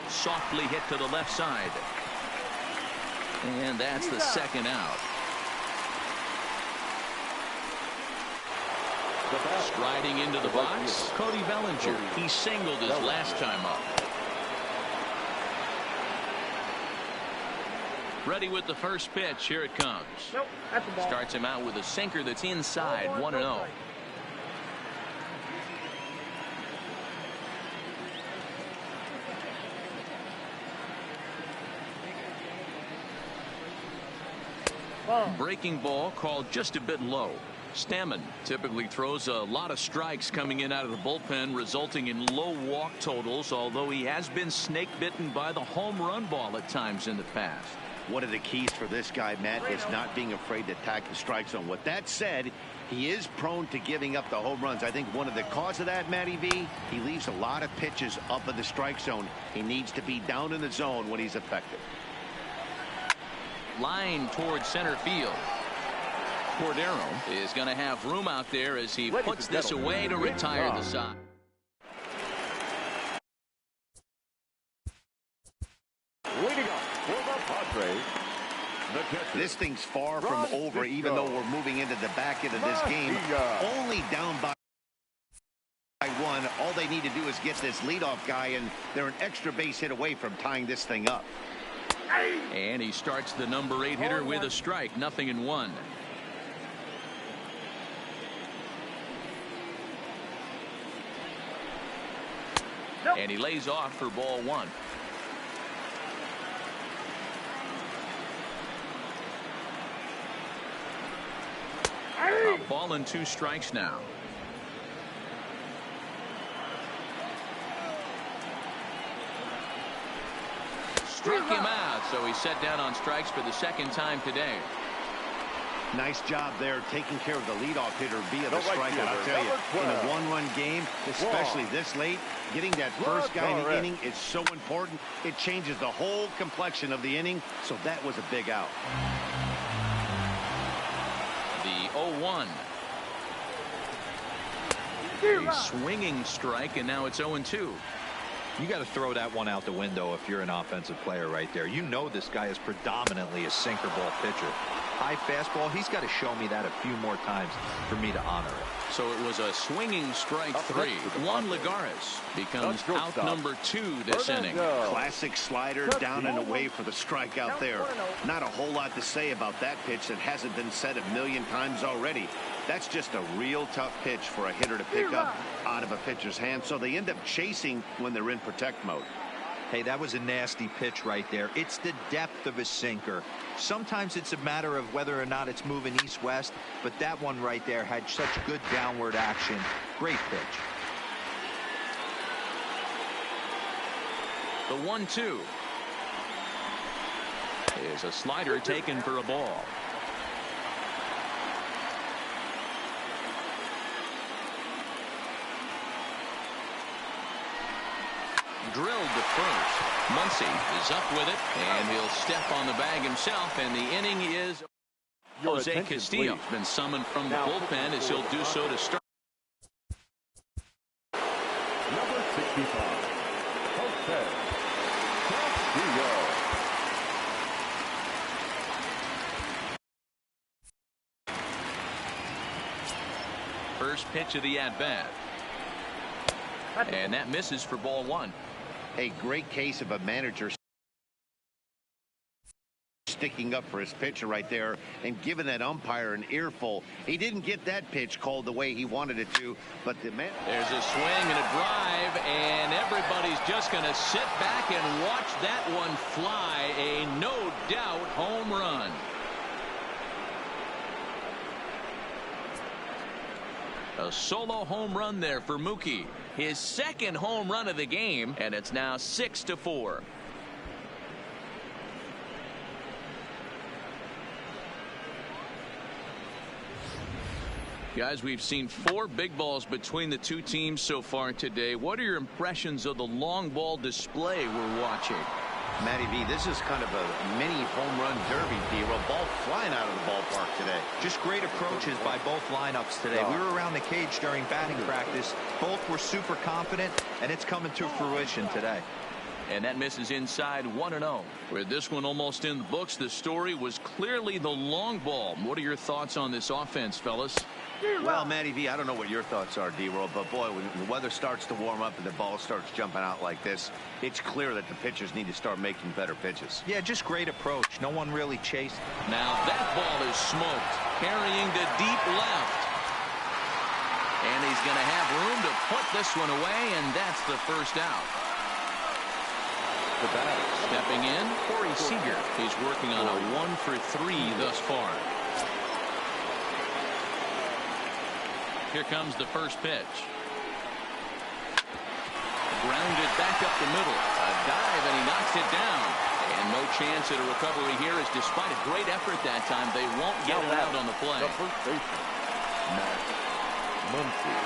Softly hit to the left side. And that's the second out. Striding into the box, Cody Bellinger. He singled his last time up. Ready with the first pitch. Here it comes. Nope, that's the ball. Starts him out with a sinker that's inside, 1-0. Breaking ball called just a bit low. Stammen typically throws a lot of strikes coming in out of the bullpen, resulting in low walk totals, although he has been snake bitten by the home run ball at times in the past. One of the keys for this guy, Matt, is not being afraid to attack the strike zone. With that said, he is prone to giving up the home runs. I think one of the cause of that, Matty V, he leaves a lot of pitches up in the strike zone. He needs to be down in the zone when he's effective. Line towards center field. Cordero is going to have room out there as he puts this away to retire the side. Leading up for the Padres, this thing's far from over, even though we're moving into the back end of this game. Only down by 1. All they need to do is get this leadoff guy, and they're an extra base hit away from tying this thing up. And he starts the number 8 hitter with a strike, 0-1. And he lays off for ball 1. A ball and 2 strikes now. Struck him out, so he's set down on strikes for the second time today. Nice job there taking care of the leadoff hitter via the strikeout. I'll tell you, in a 1-run game, especially this late, getting that first guy in the inning is so important. It changes the whole complexion of the inning, so that was a big out. The 0-1. A swinging strike, and now it's 0-2. You got to throw that one out the window if you're an offensive player right there. You know this guy is predominantly a sinker ball pitcher. High fastball, he's got to show me that a few more times for me to honor it. So it was a swinging strike 3. Juan Lagares becomes out number 2 this inning. Classic slider down and away for the strike out there. Not a whole lot to say about that pitch that hasn't been said a million times already. That's just a real tough pitch for a hitter to pick up out of a pitcher's hand, so they end up chasing when they're in protect mode. Hey, that was a nasty pitch right there. It's the depth of a sinker. Sometimes it's a matter of whether or not it's moving east-west, but that one right there had such good downward action. Great pitch. The 1-2 is a slider taken for a ball. Drilled to first. Muncy is up with it, and he'll step on the bag himself, and the inning is... Jose Castillo has been summoned from the bullpen as he'll do so to start. Number 65, Jose Castillo. First pitch of the at-bat. And that misses for ball one. A great case of a manager sticking up for his pitcher right there and giving that umpire an earful. He didn't get that pitch called the way he wanted it to, but the man... There's a swing and a drive, and everybody's just going to sit back and watch that one fly. A no-doubt home run. A solo home run there for Mookie. His second home run of the game, and it's now 6-4. Guys, we've seen 4 big balls between the two teams so far today. What are your impressions of the long ball display we're watching? Matty V, this is kind of a mini home run derby, D-Roll. Ball flying out of the ballpark today. Just great approaches by both lineups today. We were around the cage during batting practice. Both were super confident, and it's coming to fruition today. And that misses inside 1-0. With this one almost in the books, the story was clearly the long ball. What are your thoughts on this offense, fellas? Well, Matty V, I don't know what your thoughts are, D-Roll, but boy, when the weather starts to warm up and the ball starts jumping out like this, it's clear that the pitchers need to start making better pitches. Yeah, just great approach. No one really chased. Now that ball is smoked, carrying to deep left. And he's going to have room to put this one away, and that's the first out. The batter. Stepping in, Corey Seager. He's working on a 1-for-3 thus far. Here comes the first pitch. Grounded back up the middle. A dive, and he knocks it down. And no chance at a recovery here, as despite a great effort that time, they won't get it out on the play. The first baseman, Max Muncy.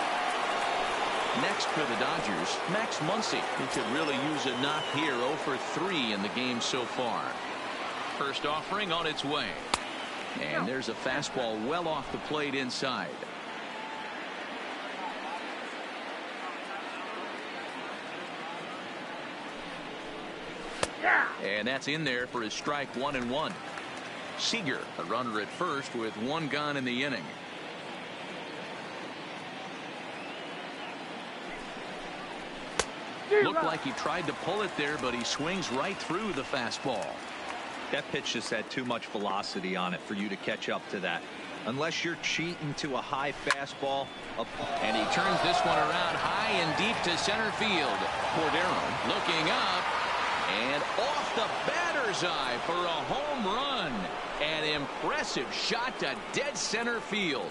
Next for the Dodgers, Max Muncy. He could really use a knock here. 0-for-3 in the game so far. First offering on its way. And there's a fastball well off the plate inside. And that's in there for his strike 1-1. Seager, a runner at first with 1 gone in the inning. Looked like he tried to pull it there, but he swings right through the fastball. That pitch just had too much velocity on it for you to catch up to that. Unless you're cheating to a high fastball. And he turns this one around high and deep to center field. Cordero looking up. And off the batter's eye for a home run. An impressive shot to dead center field.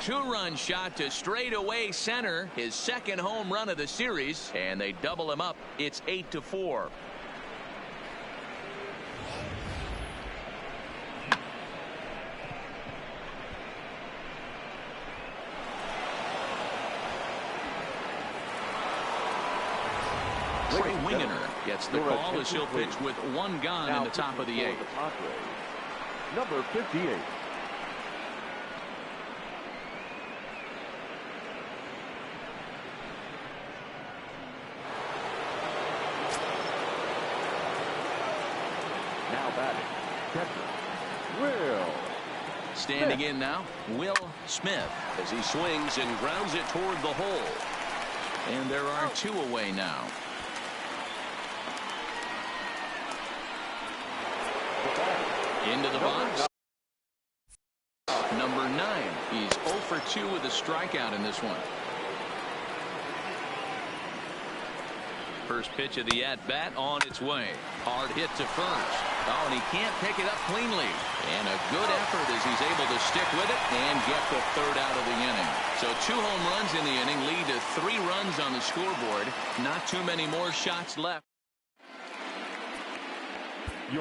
2-run shot to straightaway center. His second home run of the series. And they double him up. It's 8-4. Trey Wingener gets the call as he'll pitch with 1 gone in the top of the 8th. Number 58. Now batting, catcher, Will. Standing in now, Will Smith, as he swings and grounds it toward the hole. And there are 2 away now. Into the box. Number 9. He's 0-for-2 with a strikeout in this one. First pitch of the at-bat on its way. Hard hit to first. Oh, and he can't pick it up cleanly. And a good effort as he's able to stick with it and get the third out of the inning. So 2 home runs in the inning lead to 3 runs on the scoreboard. Not too many more shots left.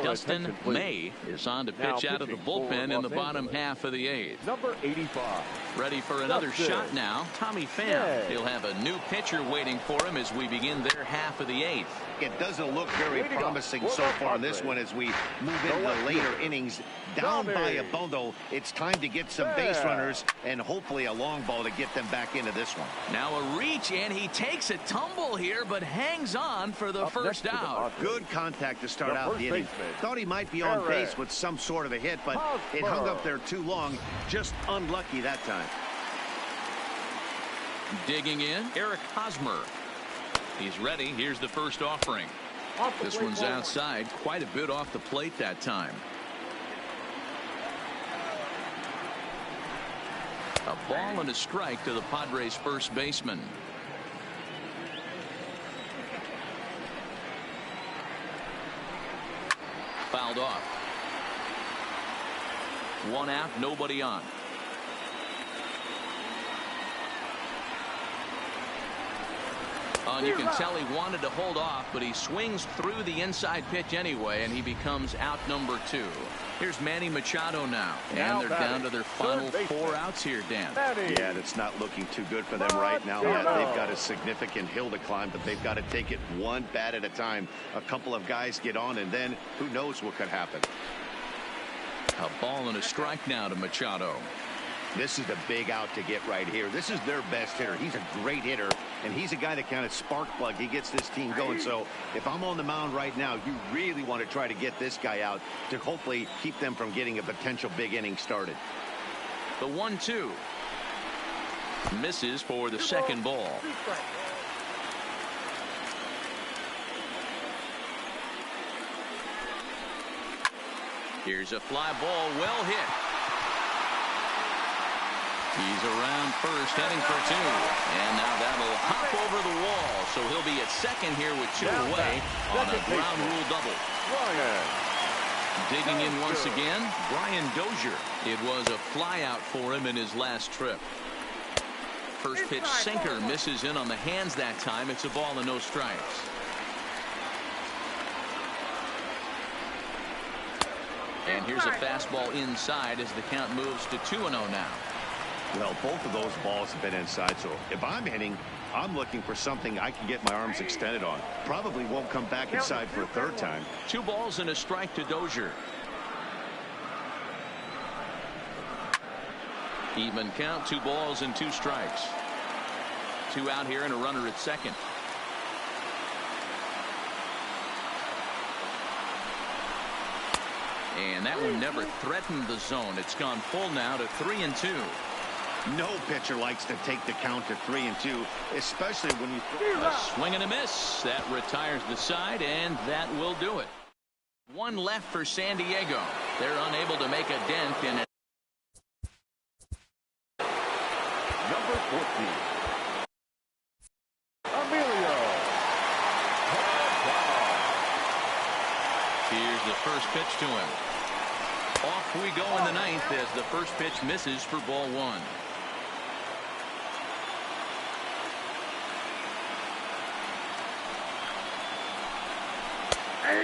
Dustin May is on to pitch out of the bullpen in the bottom half of the 8th. Number 85. Ready for another shot now. Tommy Pham. He'll have a new pitcher waiting for him as we begin their half of the 8th. It doesn't look very promising so far in this one as we move into the later innings. Down by a bundle, it's time to get some base runners and hopefully a long ball to get them back into this one. Now a reach, and he takes a tumble here, but hangs on for the first out. Good contact to start out the inning. Thought he might be on base with some sort of a hit, but it hung up there too long. Just unlucky that time. Digging in, Eric Hosmer. He's ready. Here's the first offering. This one's outside, quite a bit off the plate that time. A ball and a strike to the Padres first baseman. Fouled off. 1 out, nobody on. And you can tell he wanted to hold off, but he swings through the inside pitch anyway, and he becomes out number 2. Here's Manny Machado now. And they're down to their final 4 outs here, Dan. Yeah, that's not looking too good for them right now. Yeah, they've got a significant hill to climb, but they've got to take it one bat at a time. A couple of guys get on, and then who knows what could happen. A ball and a strike now to Machado. This is the big out to get right here. This is their best hitter. He's a great hitter, and he's a guy that kind of spark plug. He gets this team going. So if I'm on the mound right now, you really want to try to get this guy out to hopefully keep them from getting a potential big inning started. The 1-2 misses for the second ball. Here's a fly ball, well hit. He's around first, heading for 2. And now that'll hop over the wall. So he'll be at second here with 2 away on a ground rule double. Digging in once again, Brian Dozier. It was a fly out for him in his last trip. First pitch sinker misses in on the hands that time. It's a ball and no strikes. And here's a fastball inside as the count moves to 2-0 now. Well, both of those balls have been inside, so if I'm hitting, I'm looking for something I can get my arms extended on. Probably won't come back inside for a third time. 2 balls and a strike to Dozier. Even count, 2 balls and 2 strikes. 2 out here and a runner at second. And that one never threatened the zone. It's gone full now to 3-2. No pitcher likes to take the count to 3-2, especially when you throw a swing and a miss. That retires the side, and that will do it. 1 left for San Diego. They're unable to make a dent in it. Number 14. Emilio. Here's the first pitch to him. Off we go in the 9th as the first pitch misses for ball 1.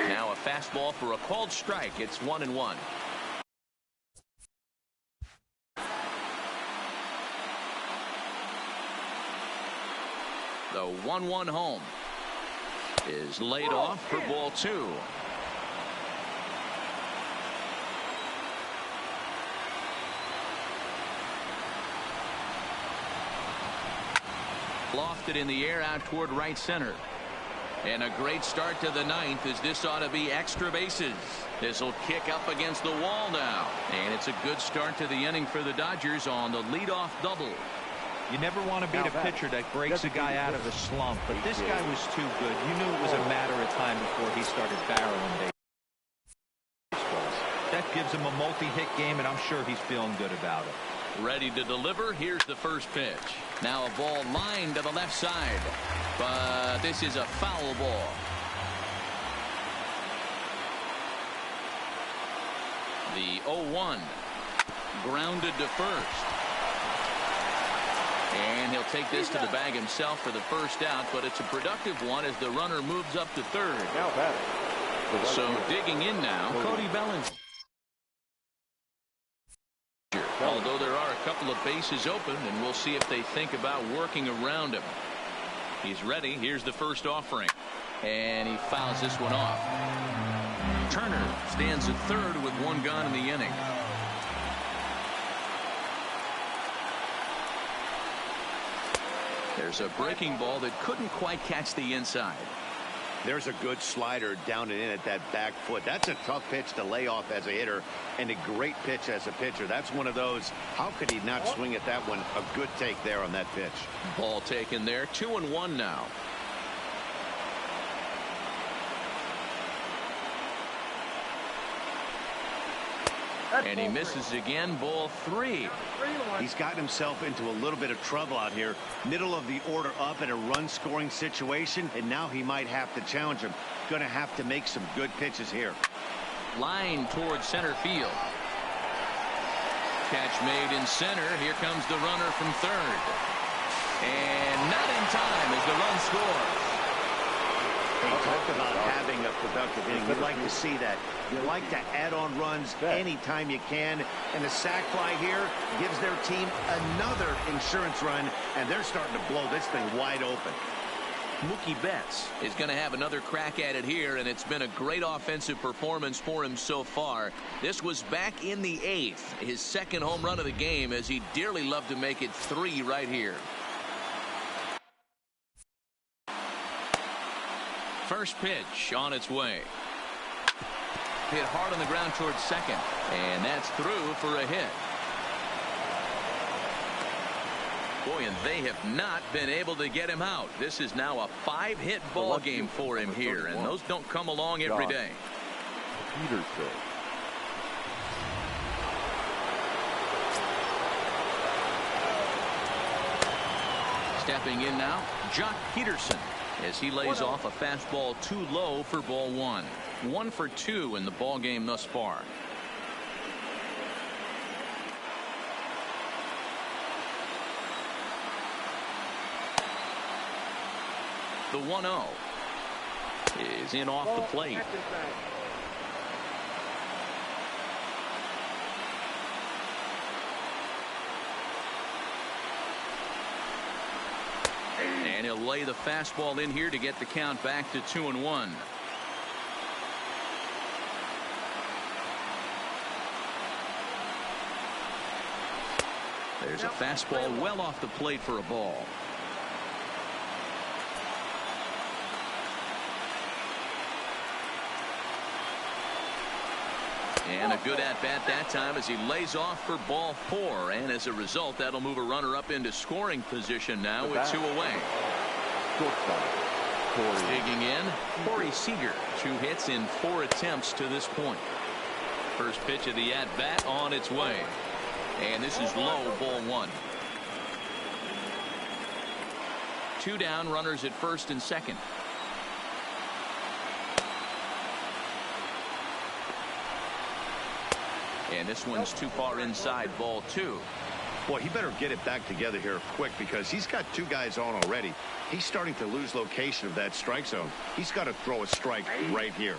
Now a fastball for a called strike. It's 1-1. The 1-1 home is laid off for ball 2. Lofted in the air out toward right center. And a great start to the 9th as this ought to be extra bases. This will kick up against the wall now. And it's a good start to the inning for the Dodgers on the leadoff double. You never want to beat a pitcher that breaks a guy out of a slump, but this guy was too good. You knew it was a matter of time before he started barreling baseballs. That gives him a multi-hit game, and I'm sure he's feeling good about it. Ready to deliver. Here's the first pitch. Now a ball lined to the left side. But this is a foul ball. The 0-1. Grounded to first. And he'll take this to the bag himself for the first out, but it's a productive one as the runner moves up to third. Now batting. So digging in now, Cody Bellinger. Although there are a couple of bases open, and we'll see if they think about working around him. He's ready. Here's the first offering. And he fouls this one off. Turner stands at third with one gone in the inning. There's a breaking ball that couldn't quite catch the inside. There's a good slider down and in at that back foot. That's a tough pitch to lay off as a hitter, and a great pitch as a pitcher. That's one of those. How could he not swing at that one? A good take there on that pitch. Ball taken there. 2-1 now. And he misses again. Ball 3. He's gotten himself into a little bit of trouble out here. Middle of the order up in a run scoring situation, and now he might have to challenge him. Going to have to make some good pitches here. Line towards center field. Catch made in center. Here comes the runner from third. And not in time as the run scores. Hey, talk about having a productive inning. You'd like to see that. You like to add on runs anytime you can. And the sac fly here gives their team another insurance run, and they're starting to blow this thing wide open. Mookie Betts is going to have another crack at it here, and it's been a great offensive performance for him so far. This was back in the 8th, his second home run of the game, as he dearly loved to make it 3 right here. First pitch on its way. Hit hard on the ground towards second, and that's through for a hit. Boy, and they have not been able to get him out. This is now a 5-hit ball game for him here, and those don't come along every day. Peterson. Stepping in now, Jock Peterson, as he lays off a fastball too low for ball 1. 1 for 2 in the ball game thus far. The 1-0 is in off the plate. And he'll lay the fastball in here to get the count back to 2-1. There's a fastball well off the plate for a ball. And a good at-bat that time as he lays off for ball 4. And as a result, that'll move a runner up into scoring position now with 2 away. Digging in, Corey Seager. 2 hits in 4 attempts to this point. First pitch of the at-bat on its way. And this is low, ball 1. 2 down, runners at first and second. And this one's too far inside, ball 2. Boy, he better get it back together here quick because he's got 2 guys on already. He's starting to lose location of that strike zone. He's got to throw a strike right here.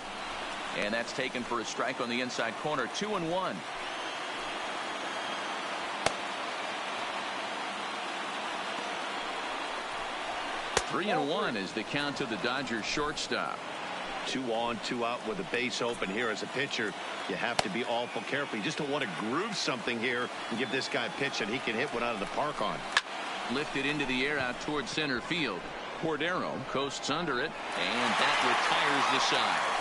And that's taken for a strike on the inside corner. 2-1. Three and 1 is the count to the Dodgers shortstop. 2 on, 2 out with a base open here. As a pitcher, you have to be awful careful. You just don't want to groove something here and give this guy a pitch that he can hit one out of the park on. Lifted into the air out towards center field. Cordero coasts under it, and that retires the side.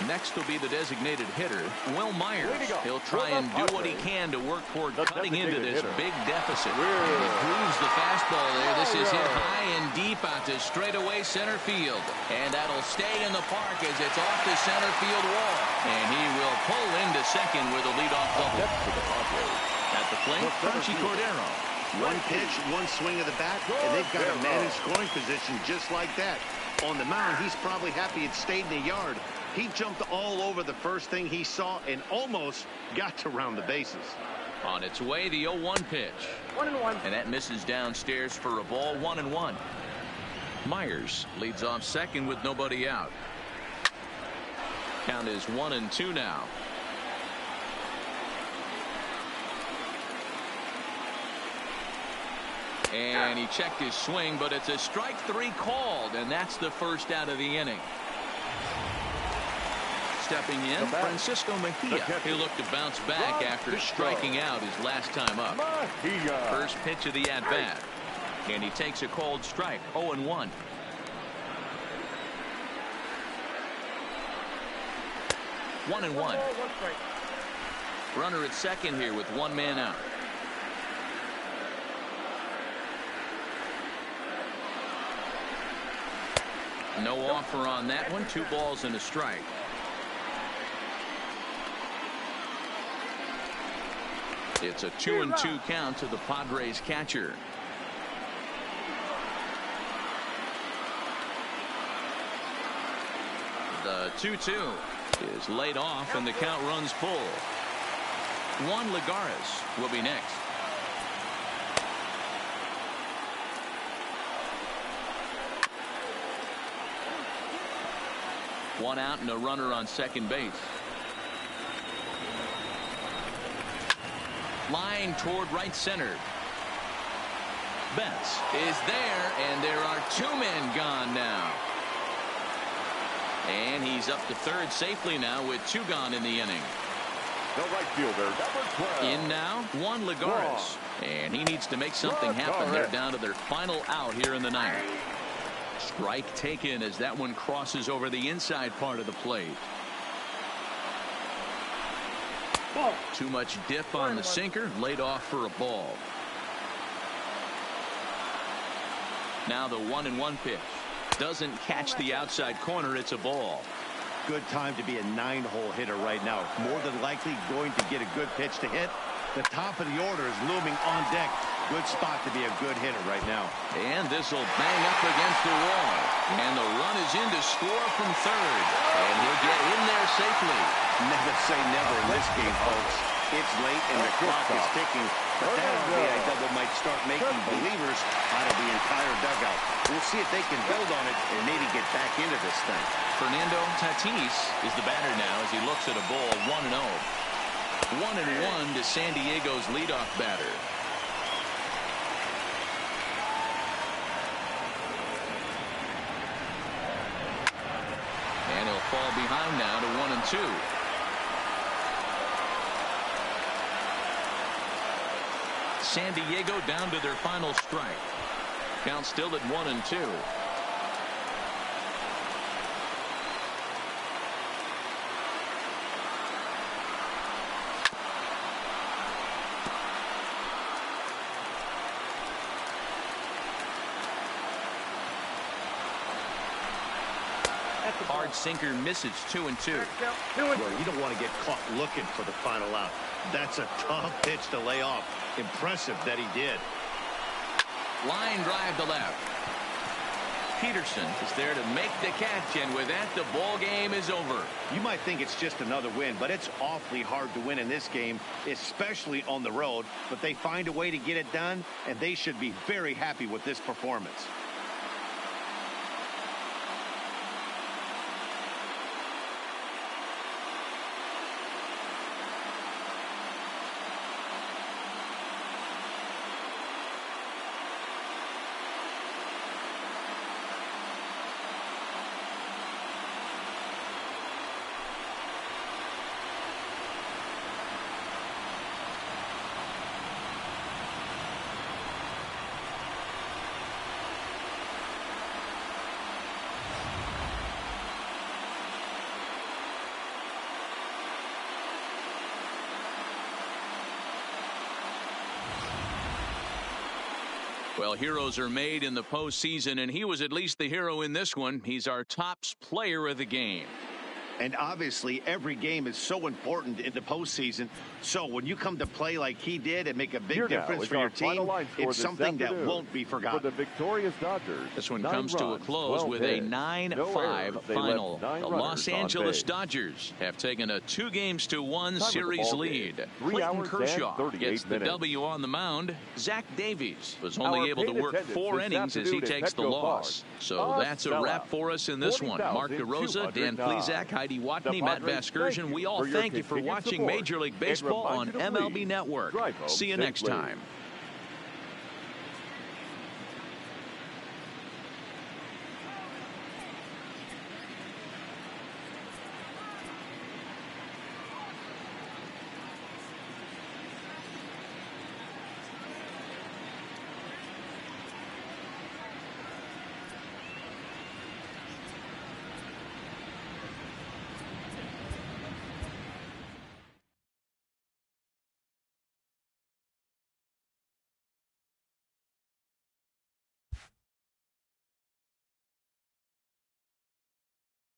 Next will be the designated hitter, Will Myers. He'll try and do what he can to work toward cutting into this big deficit. And he grooves the fastball there. This is hit high and deep out to straightaway center field. And that'll stay in the park as it's off the center field wall. And he will pull into second with a leadoff double. At the plate, Cordero. One pitch, one swing of the bat, and they've got a man in scoring position just like that. On the mound, he's probably happy it stayed in the yard. He jumped all over the first thing he saw and almost got to round the bases. On its way, the 0-1 pitch. 1-1. And that misses downstairs for a ball. 1-1. Myers leads off second with nobody out. Count is 1-2 now. And he checked his swing, but it's a strike three called, and that's the first out of the inning. Stepping in, Francisco Mejia. He looked to bounce back after striking out his last time up. First pitch of the at-bat. And he takes a called strike. 0-1. One and one. Runner at second here with one man out. No offer on that one. 2 balls and a strike. It's a 2-2 count to the Padres catcher. The 2-2 is laid off and the count runs full. Juan Lagares will be next. One out and a runner on second base. Line toward right center. Betts is there, and there are 2 men gone now. And he's up to third safely now with 2 gone in the inning. The right fielder, number 12. In now, Juan Lagares. And he needs to make something happen. They're down to their final out here in the ninth. Strike taken as that one crosses over the inside part of the plate. Ball. Too much dip on the sinker, laid off for a ball. Now the 1-1 pitch. Doesn't catch the outside corner. It's a ball. Good time to be a 9-hole hitter right now. More than likely going to get a good pitch to hit. The top of the order is looming on deck. Good spot to be a good hitter right now. And this will bang up against the wall. And the run is in to score from third. And he'll get in there safely. Never say never in this game, folks. It's late and the clock is ticking. But that RBI double might start making believers out of the entire dugout. We'll see if they can build on it and maybe get back into this thing. Fernando Tatis is the batter now as he looks at a ball 1-0. 1-1 to San Diego's leadoff batter. And he'll fall behind now to 1-2. San Diego down to their final strike. Count still at 1-2. Hard sinker misses. 2-2. Well, you don't want to get caught looking for the final out. That's a tough pitch to lay off. Impressive that he did. Line drive to left. Peterson is there to make the catch, and with that, the ball game is over. You might think it's just another win, but it's awfully hard to win in this game, especially on the road. But they find a way to get it done, and they should be very happy with this performance. Well, heroes are made in the postseason, and he was at least the hero in this one. He's our top player of the game. And obviously, every game is so important in the postseason. So when you come to play like he did and make a big difference for your team, it's something that won't be forgotten. For the victorious Dodgers, this one comes to a close with a 9-5 final. The Los Angeles Dodgers have taken a 2-1 series lead. Clayton Kershaw gets the W on the mound. Zach Davies was only able to work 4 innings as he takes the loss. So that's a wrap for us in this one. Mark DeRosa, Dan Plesac, Heidi Watney, Matt Vasgersian. We all thank you for watching Major League Baseball on MLB Network. See you next time.